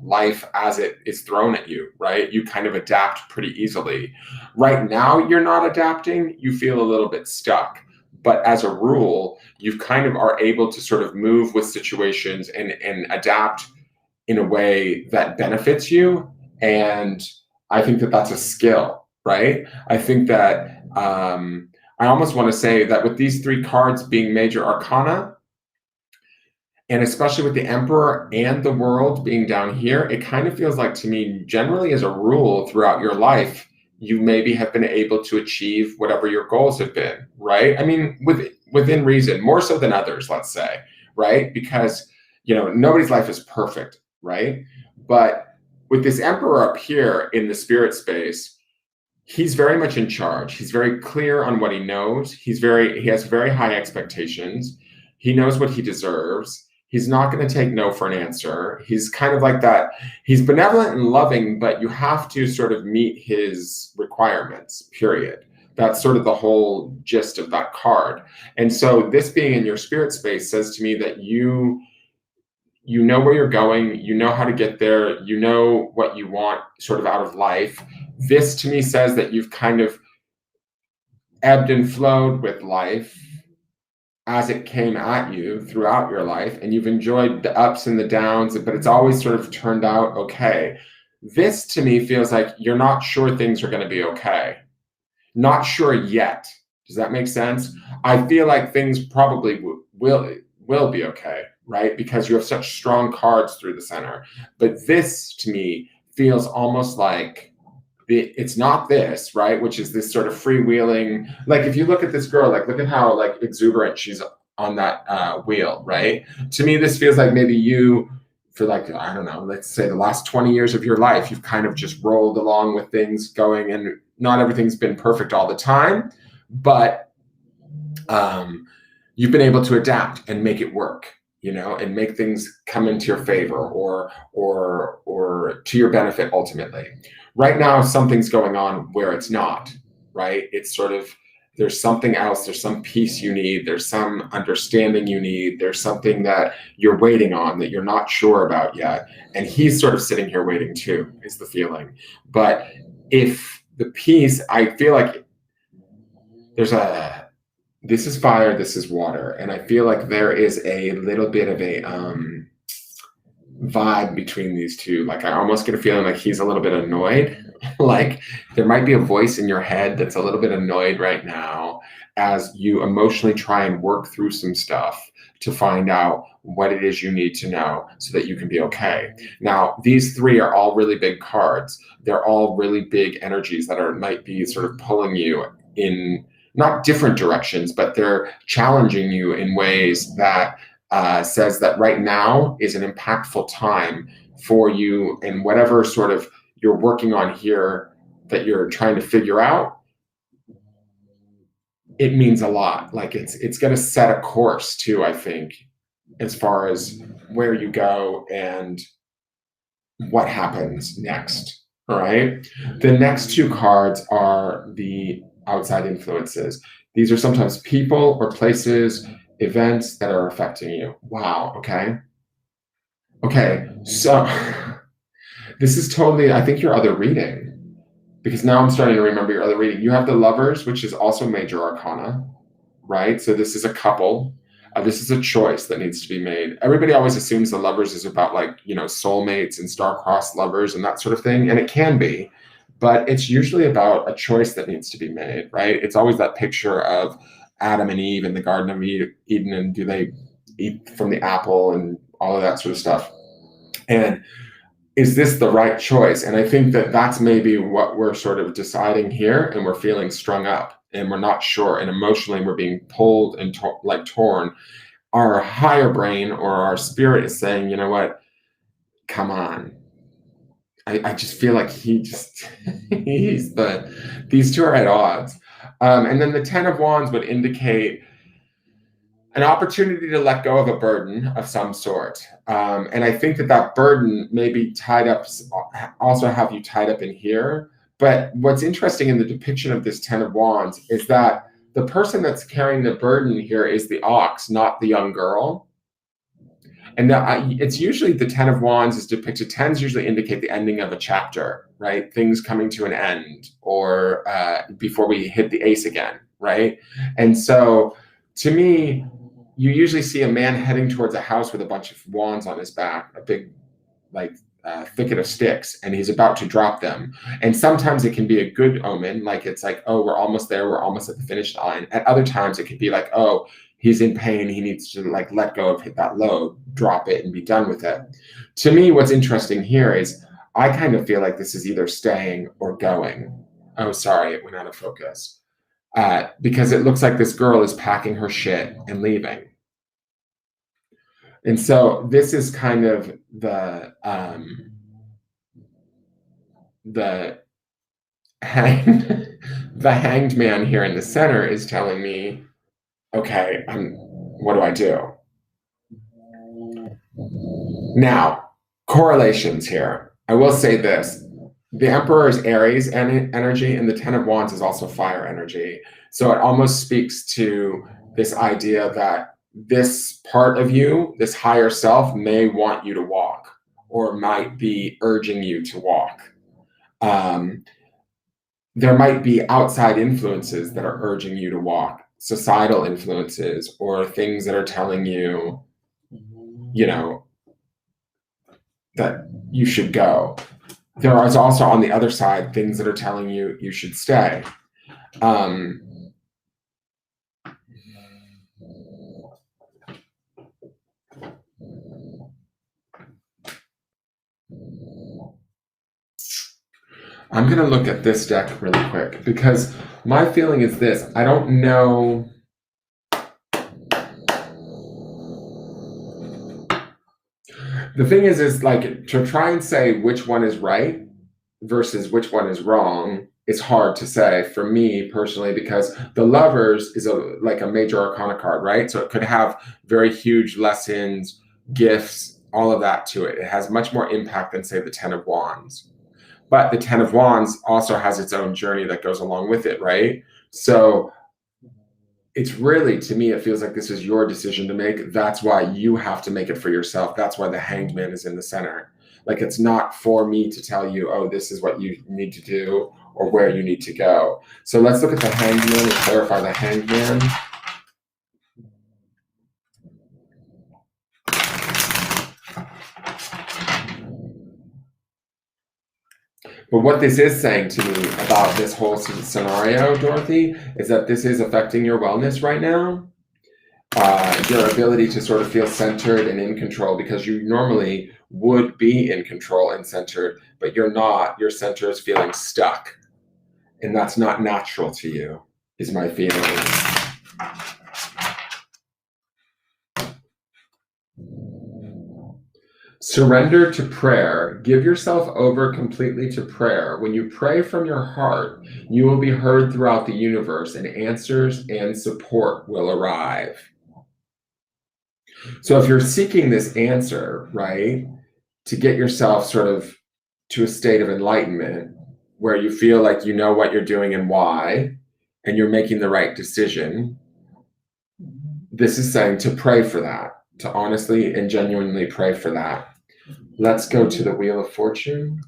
life as it is thrown at you, right? You kind of adapt pretty easily. Right now, you're not adapting. You feel a little bit stuck. But as a rule, you kind of are able to sort of move with situations and adapt in a way that benefits you. And I think that that's a skill, right? I think that I almost want to say that with these three cards being major arcana, and especially with the Emperor and the World being down here, it kind of feels like to me, generally as a rule throughout your life, you maybe have been able to achieve whatever your goals have been, right? I mean, within reason, more so than others, let's say, right? Because, nobody's life is perfect, right? But with this Emperor up here in the spirit space, he's very much in charge. He's very clear on what he knows. He has very high expectations. He knows what he deserves. He's not going to take no for an answer. He's kind of like that. He's benevolent and loving, but you have to sort of meet his requirements, period. That's sort of the whole gist of that card. And so this being in your spirit space says to me that you know where you're going, you know how to get there, you know what you want sort of out of life. This to me says that you've kind of ebbed and flowed with life as it came at you throughout your life, and you've enjoyed the ups and the downs, but it's always sort of turned out okay. This to me feels like you're not sure things are going to be okay. Not sure yet. Does that make sense? I feel like things probably will be okay, right? Because you have such strong cards through the center. But this to me feels almost like it's not this, right? Which is this sort of freewheeling. Like if you look at this girl, like look at how like exuberant she's on that wheel, right? To me, this feels like maybe you, for like, I don't know, let's say the last 20 years of your life, you've kind of just rolled along with things going, and not everything's been perfect all the time, but you've been able to adapt and make it work, and make things come into your favor or to your benefit ultimately. Right now, something's going on where it's not, right? It's sort of, there's something else, there's some peace you need, there's some understanding you need, there's something that you're waiting on that you're not sure about yet. And he's sort of sitting here waiting too, is the feeling. But if the peace, I feel like this is fire, this is water. And I feel like there is a little bit of a vibe between these two. Like I almost get a feeling like he's a little bit annoyed. Like there might be a voice in your head that's a little bit annoyed right now as you emotionally try and work through some stuff to find out what it is you need to know so that you can be okay. Now, these three are all really big cards. They're all really big energies that might be sort of pulling you in not different directions, but they're challenging you in ways that says that right now is an impactful time for you, and whatever sort of you're working on here that you're trying to figure out, it means a lot. Like it's going to set a course too, I think, as far as where you go and what happens next. All right. The next two cards are the outside influences. These are sometimes people or places, events that are affecting you. Wow. Okay. Okay. So this is totally, I think, your other reading, because now I'm starting to remember your other reading. You have the Lovers, which is also major arcana, right? So this is a couple. This is a choice that needs to be made. Everybody always assumes the Lovers is about like, soulmates and star-crossed lovers and that sort of thing. And it can be, but it's usually about a choice that needs to be made, right? It's always that picture of Adam and Eve in the Garden of Eden, and do they eat from the apple and all of that sort of stuff. And is this the right choice? And I think that that's maybe what we're sort of deciding here, and we're feeling strung up and we're not sure, and emotionally we're being pulled and torn. our higher brain or our spirit is saying, you know what, come on. I just feel like these two are at odds. And then the Ten of Wands would indicate an opportunity to let go of a burden of some sort. And I think that burden may be tied up, also have you tied up in here. But what's interesting in the depiction of this Ten of Wands is that the person that's carrying the burden here is the ox, not the young girl. And it's usually the Ten of Wands is depicted. Tens usually indicate the ending of a chapter, right? Things coming to an end, or before we hit the ace again, right? And so to me, you usually see a man heading towards a house with a bunch of wands on his back, a big thicket of sticks, and he's about to drop them. And sometimes it can be a good omen, like it's like, oh, we're almost there, we're almost at the finish line. At other times it could be like, oh, he's in pain, he needs to let go of that load, drop it, and be done with it. To me, what's interesting here is I kind of feel like this is either staying or going. Oh, sorry, it went out of focus. Because it looks like this girl is packing her shit and leaving. And so this is kind of the hanged man here in the center is telling me, okay, what do I do? Now, correlations here. I will say this. The Emperor is Aries energy, and the Ten of Wands is also fire energy. So it almost speaks to this idea that this part of you, this higher self, may want you to walk, or might be urging you to walk. There might be outside influences that are urging you to walk, societal influences, or things that are telling you, that you should go. There is also on the other side things that are telling you you should stay. I'm going to look at this deck really quick because my feeling is this. I don't know. The thing is like to try and say which one is right versus which one is wrong is hard to say for me personally, because the Lovers is like a major arcana card, right? So it could have very huge lessons, gifts, all of that to it. It has much more impact than, say, the Ten of Wands. But the Ten of Wands also has its own journey that goes along with it, right? So it's really, to me, it feels like this is your decision to make. That's why you have to make it for yourself. That's why the Hanged Man is in the center. Like, it's not for me to tell you, oh, this is what you need to do or where you need to go. So let's look at the Hanged Man and clarify the Hanged Man. But what this is saying to me about this whole scenario, Dorothy, is that this is affecting your wellness right now. Your ability to sort of feel centered and in control, because you normally would be in control and centered, but you're not. Your center is feeling stuck. And that's not natural to you, is my feeling. Surrender to prayer. Give yourself over completely to prayer. When you pray from your heart, you will be heard throughout the universe, and answers and support will arrive. So if you're seeking this answer, right, to get yourself sort of to a state of enlightenment where you feel like you know what you're doing and why, and you're making the right decision, this is saying to pray for that, to honestly and genuinely pray for that. Let's go to the Wheel of Fortune.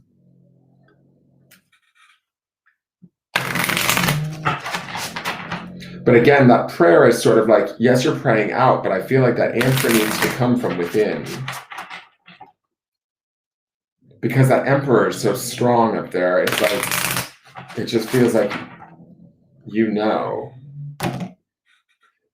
But again, that prayer is sort of like, yes, you're praying out, but I feel like that answer needs to come from within. Because that Emperor is so strong up there, it's like, it just feels like, you know.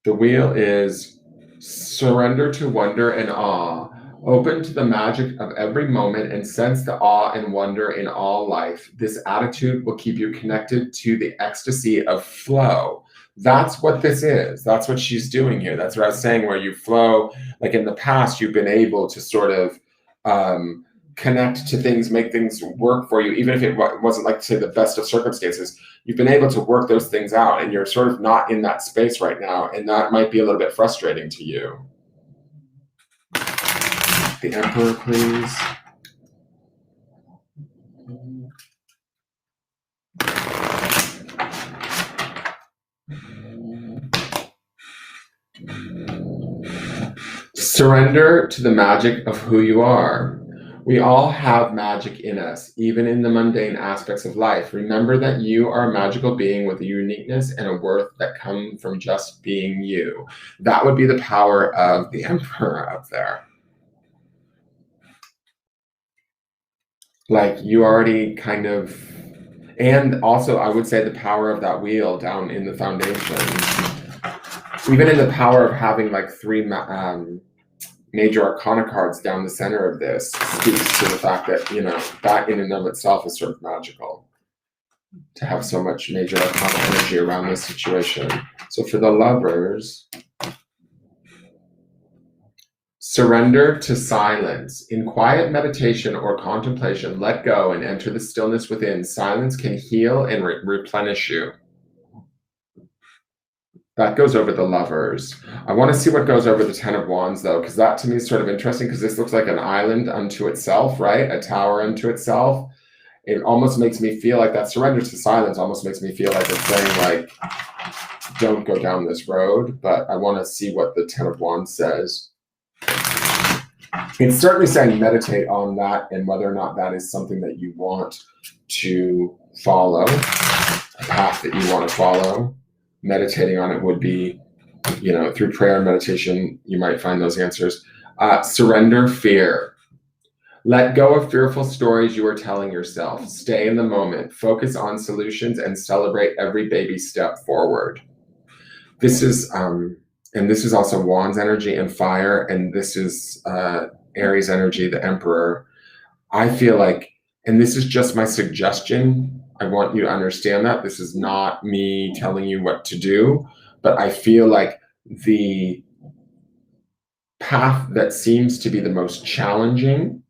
The wheel is surrender to wonder and awe. Open to the magic of every moment and sense the awe and wonder in all life. This attitude will keep you connected to the ecstasy of flow. That's what this is. That's what she's doing here. That's what I was saying, where you flow. Like in the past, you've been able to sort of connect to things, make things work for you, even if it wasn't like, say, the best of circumstances. You've been able to work those things out, and you're sort of not in that space right now, and that might be a little bit frustrating to you. The Emperor, please. Surrender to the magic of who you are. We all have magic in us, even in the mundane aspects of life. Remember that you are a magical being with a uniqueness and a worth that come from just being you. That would be the power of the Emperor up there. Like, you already kind of, and also I would say the power of that wheel down in the foundation. Even in the power of having like 3 major arcana cards down the center of this speaks to the fact that, you know, that in and of itself is sort of magical, to have so much major arcana energy around this situation. So for the Lovers, surrender to silence. In quiet meditation or contemplation, let go and enter the stillness within. Silence can heal and replenish you. That goes over the Lovers. I want to see what goes over the Ten of Wands, though, because that to me is sort of interesting, because this looks like an island unto itself, right? A tower unto itself. It almost makes me feel like that surrender to silence almost makes me feel like it's saying, like, don't go down this road. But I want to see what the Ten of Wands says. It's certainly saying meditate on that, and whether or not that is something that you want to follow, a path that you want to follow. Meditating on it would be, you know, through prayer and meditation, you might find those answers. Surrender fear. Let go of fearful stories you are telling yourself. Stay in the moment. Focus on solutions and celebrate every baby step forward. This is, and this is also Wands energy and fire, and this is Aries energy, the Emperor. I feel like, and this is just my suggestion, I want you to understand that this is not me telling you what to do, but I feel like the path that seems to be the most challenging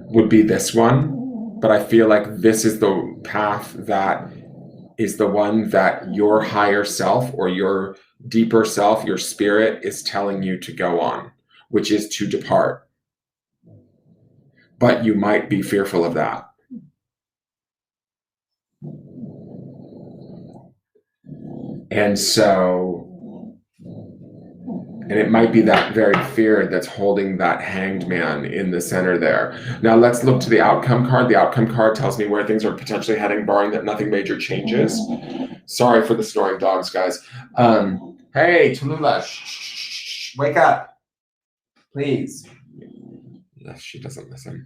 would be this one. But I feel like this is the path that is the one that your higher self, or your deeper self, your spirit, is telling you to go on, which is to depart. But you might be fearful of that. And so, and it might be that very fear that's holding that Hanged Man in the center there. Now let's look to the Outcome card. The Outcome card tells me where things are potentially heading, barring that nothing major changes. Sorry for the snoring dogs, guys. Hey, Tallulah, shh, wake up, please. Yes, she doesn't listen.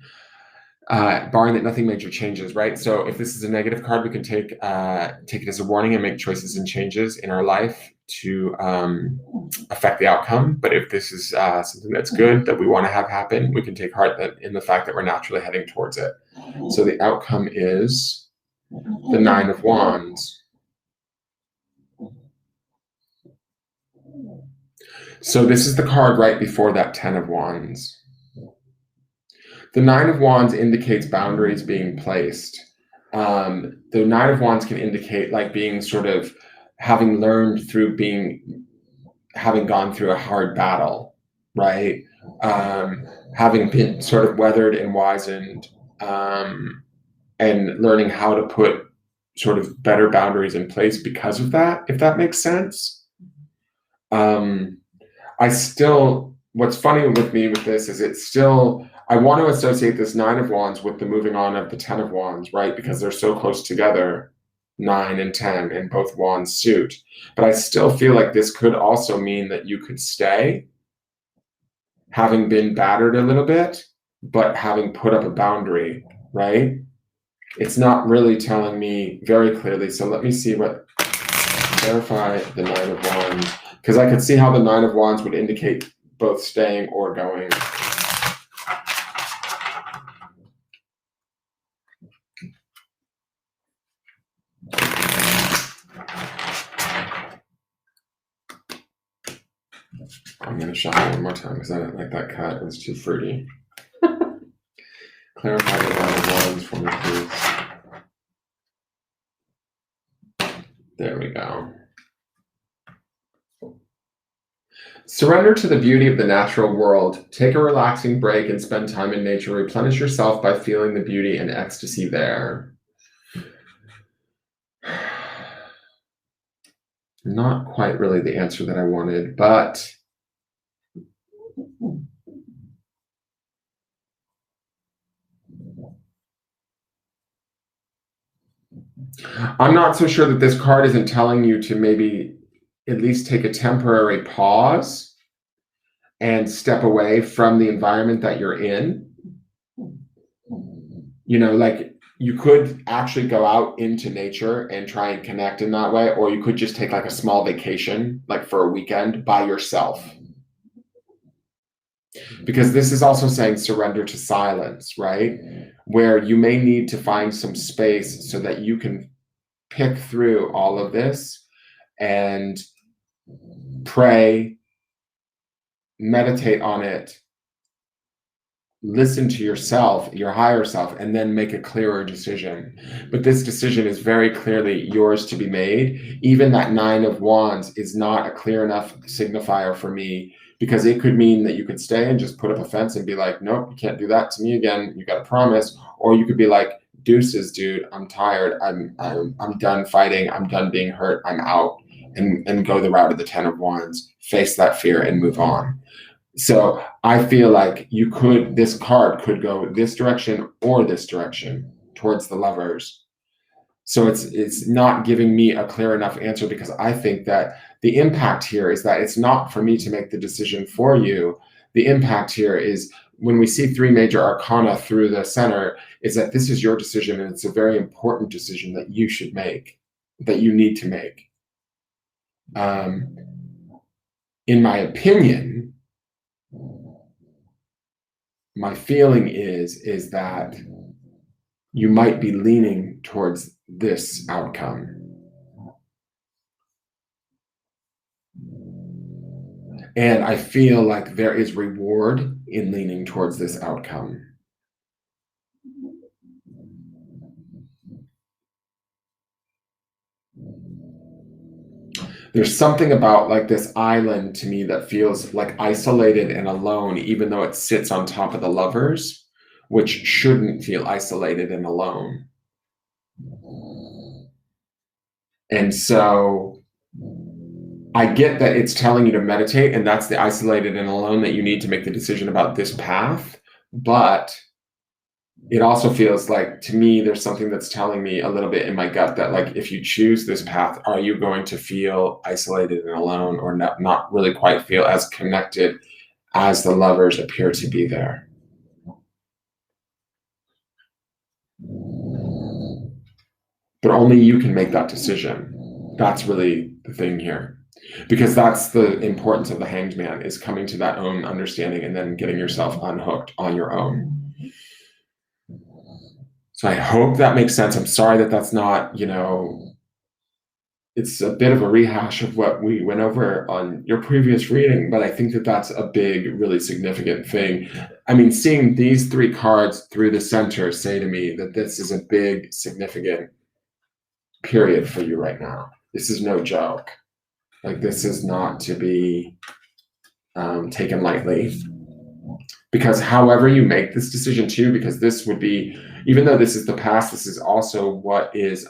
Barring that nothing major changes, right? So if this is a negative card, we can take it as a warning and make choices and changes in our life to affect the outcome. But if this is something that's good, that we want to have happen, we can take heart in the fact that we're naturally heading towards it. So the outcome is the 9 of Wands. So this is the card right before that 10 of Wands. The 9 of Wands indicates boundaries being placed. The 9 of Wands can indicate like being sort of having learned through having gone through a hard battle, right? Having been sort of weathered and wizened, and learning how to put sort of better boundaries in place because of that, if that makes sense. What's funny with me with this is I want to associate this 9 of Wands with the moving on of the 10 of Wands, right? Because they're so close together, 9 and 10, and both Wands suit. But I still feel like this could also mean that you could stay, having been battered a little bit, but having put up a boundary, right? It's not really telling me very clearly. So let me see verify the 9 of Wands, because I could see how the 9 of Wands would indicate both staying or going. I'm going to shuffle one more time because I didn't like that cut. It was too fruity. Clarify the Nine of Wands for me, please. There we go. Surrender to the beauty of the natural world. Take a relaxing break and spend time in nature. Replenish yourself by feeling the beauty and ecstasy there. Not quite really the answer that I wanted, but I'm not so sure that this card isn't telling you to maybe at least take a temporary pause and step away from the environment that you're in. You know, like you could actually go out into nature and try and connect in that way, or you could just take like a small vacation, like for a weekend by yourself. Because this is also saying surrender to silence, right? Where you may need to find some space so that you can pick through all of this and pray, meditate on it, listen to yourself, your higher self, and then make a clearer decision. But this decision is very clearly yours to be made. Even that Nine of Wands is not a clear enough signifier for me, because it could mean that you could stay and just put up a fence and be like, nope, you can't do that to me again. You got to promise. Or you could be like, deuces, dude, I'm tired. I'm done fighting. I'm done being hurt. I'm out, and go the route of the Ten of Wands, face that fear and move on. So I feel like this card could go this direction or this direction towards the Lovers. So it's not giving me a clear enough answer, because I think that the impact here is that it's not for me to make the decision for you. The impact here is, when we see three major arcana through the center, is that this is your decision, and it's a very important decision that you should make, that you need to make. In my opinion, my feeling is that you might be leaning towards this outcome. And I feel like there is reward in leaning towards this outcome. There's something about like this island to me that feels like isolated and alone, even though it sits on top of the Lovers, which shouldn't feel isolated and alone. And so I get that it's telling you to meditate, and that's the isolated and alone that you need to make the decision about this path. But it also feels like, to me, there's something that's telling me a little bit in my gut that, like, if you choose this path, are you going to feel isolated and alone, or not really quite feel as connected as the Lovers appear to be there? But only you can make that decision. That's really the thing here. Because that's the importance of the Hanged Man, is coming to that own understanding and then getting yourself unhooked on your own. So I hope that makes sense. I'm sorry that that's not, it's a bit of a rehash of what we went over on your previous reading, but I think that that's a big, really significant thing. I mean, seeing these three cards through the center say to me that this is a big, significant period for you right now. This is no joke. Like, this is not to be taken lightly. Because however you make this decision too, because this would be, even though this is the past, this is also what is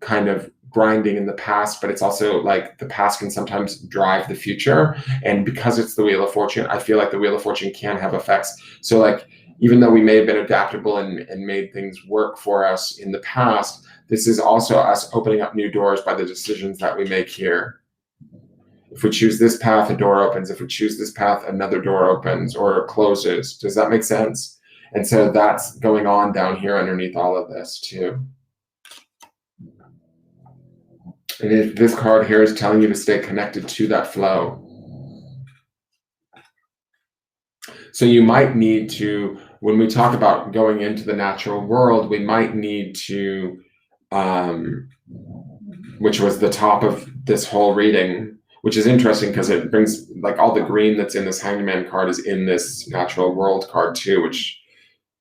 kind of grinding in the past, but it's also like the past can sometimes drive the future. And because it's the Wheel of Fortune, I feel like the Wheel of Fortune can have effects. So like, even though we may have been adaptable and made things work for us in the past, this is also us opening up new doors by the decisions that we make here. If we choose this path, a door opens. If we choose this path, another door opens or closes. Does that make sense? And so that's going on down here underneath all of this too. And if this card here is telling you to stay connected to that flow. So you might need to, when we talk about going into the natural world, we might need to, which was the top of this whole reading, which is interesting because it brings like all the green that's in this Hanged Man card is in this Natural World card too, which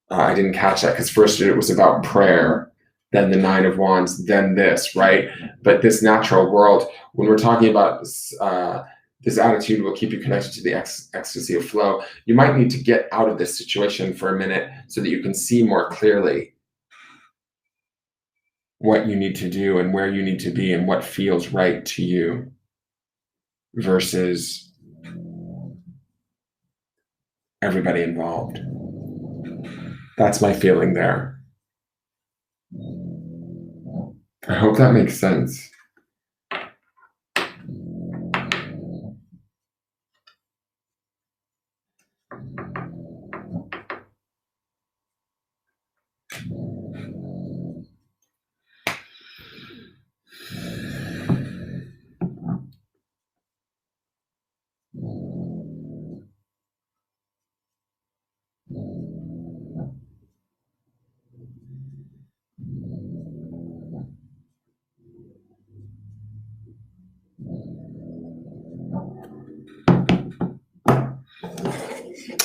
I didn't catch that because first it was about prayer, then the Nine of Wands, then this, right? But this natural world, when we're talking about this attitude will keep you connected to the ecstasy of flow, you might need to get out of this situation for a minute so that you can see more clearly what you need to do and where you need to be and what feels right to you versus everybody involved. That's my feeling there. I hope that makes sense.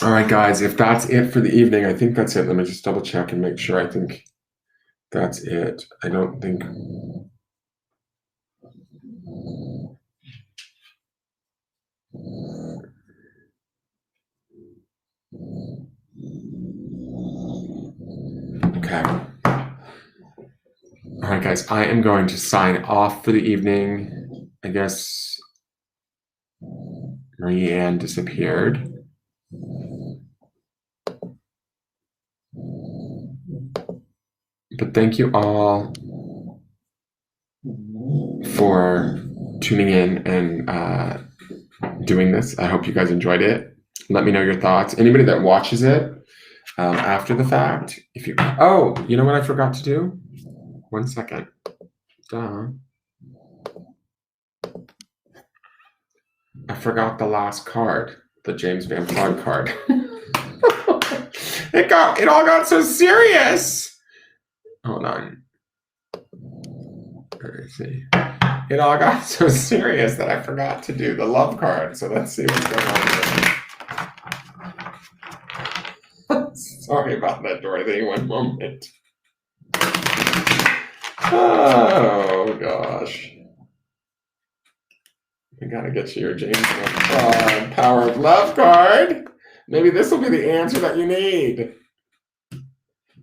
All right, guys, if that's it for the evening, I think that's it. Let me just double check and make sure. I think that's it. I don't think... Okay. All right, guys, I am going to sign off for the evening. I guess Marie Ann disappeared. But thank you all for tuning in and doing this. I hope you guys enjoyed it. Let me know your thoughts. Anybody that watches it after the fact, if you... Oh, you know what I forgot to do? 1 second. Duh. I forgot the last card, the James Van Praagh card. It all got so serious. Hold on. Let me see. It all got so serious that I forgot to do the love card. So let's see what's going on here. Sorry about that, Dorothy. 1 moment. Oh, gosh. I gotta get you your James Van Praagh Power of Love card. Maybe this will be the answer that you need.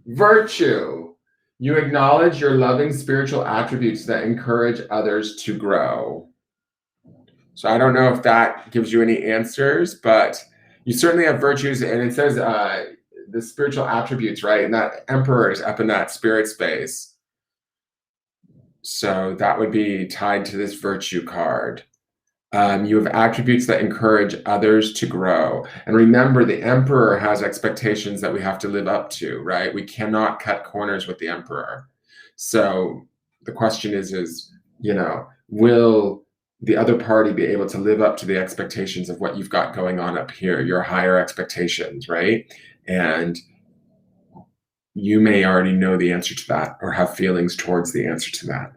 Virtue. You acknowledge your loving spiritual attributes that encourage others to grow. So I don't know if that gives you any answers, but you certainly have virtues. And it says the spiritual attributes, right? And that Emperor is up in that spirit space. So that would be tied to this virtue card. You have attributes that encourage others to grow. And remember, the Emperor has expectations that we have to live up to, right? We cannot cut corners with the Emperor. So the question is, you know, will the other party be able to live up to the expectations of what you've got going on up here, your higher expectations, right? And you may already know the answer to that or have feelings towards the answer to that.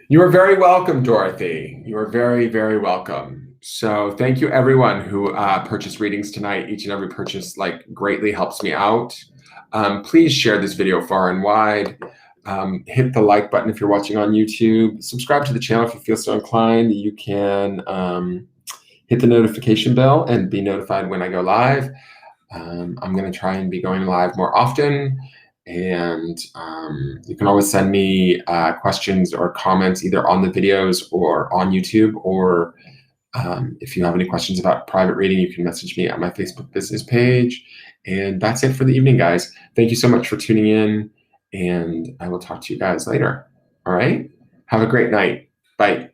You are very welcome, Dorothy. You are very, very welcome. So thank you everyone who purchased readings tonight. Each and every purchase greatly helps me out. Please share this video far and wide. Hit the like button if you're watching on YouTube. Subscribe to the channel if you feel so inclined. You can hit the notification bell and be notified when I go live. I'm going to try and be going live more often. And you can always send me questions or comments either on the videos or on YouTube, or if you have any questions about private reading, you can message me at my Facebook business page. And that's it for the evening, guys. Thank you so much for tuning in, and I will talk to you guys later. All right? Have a great night. Bye.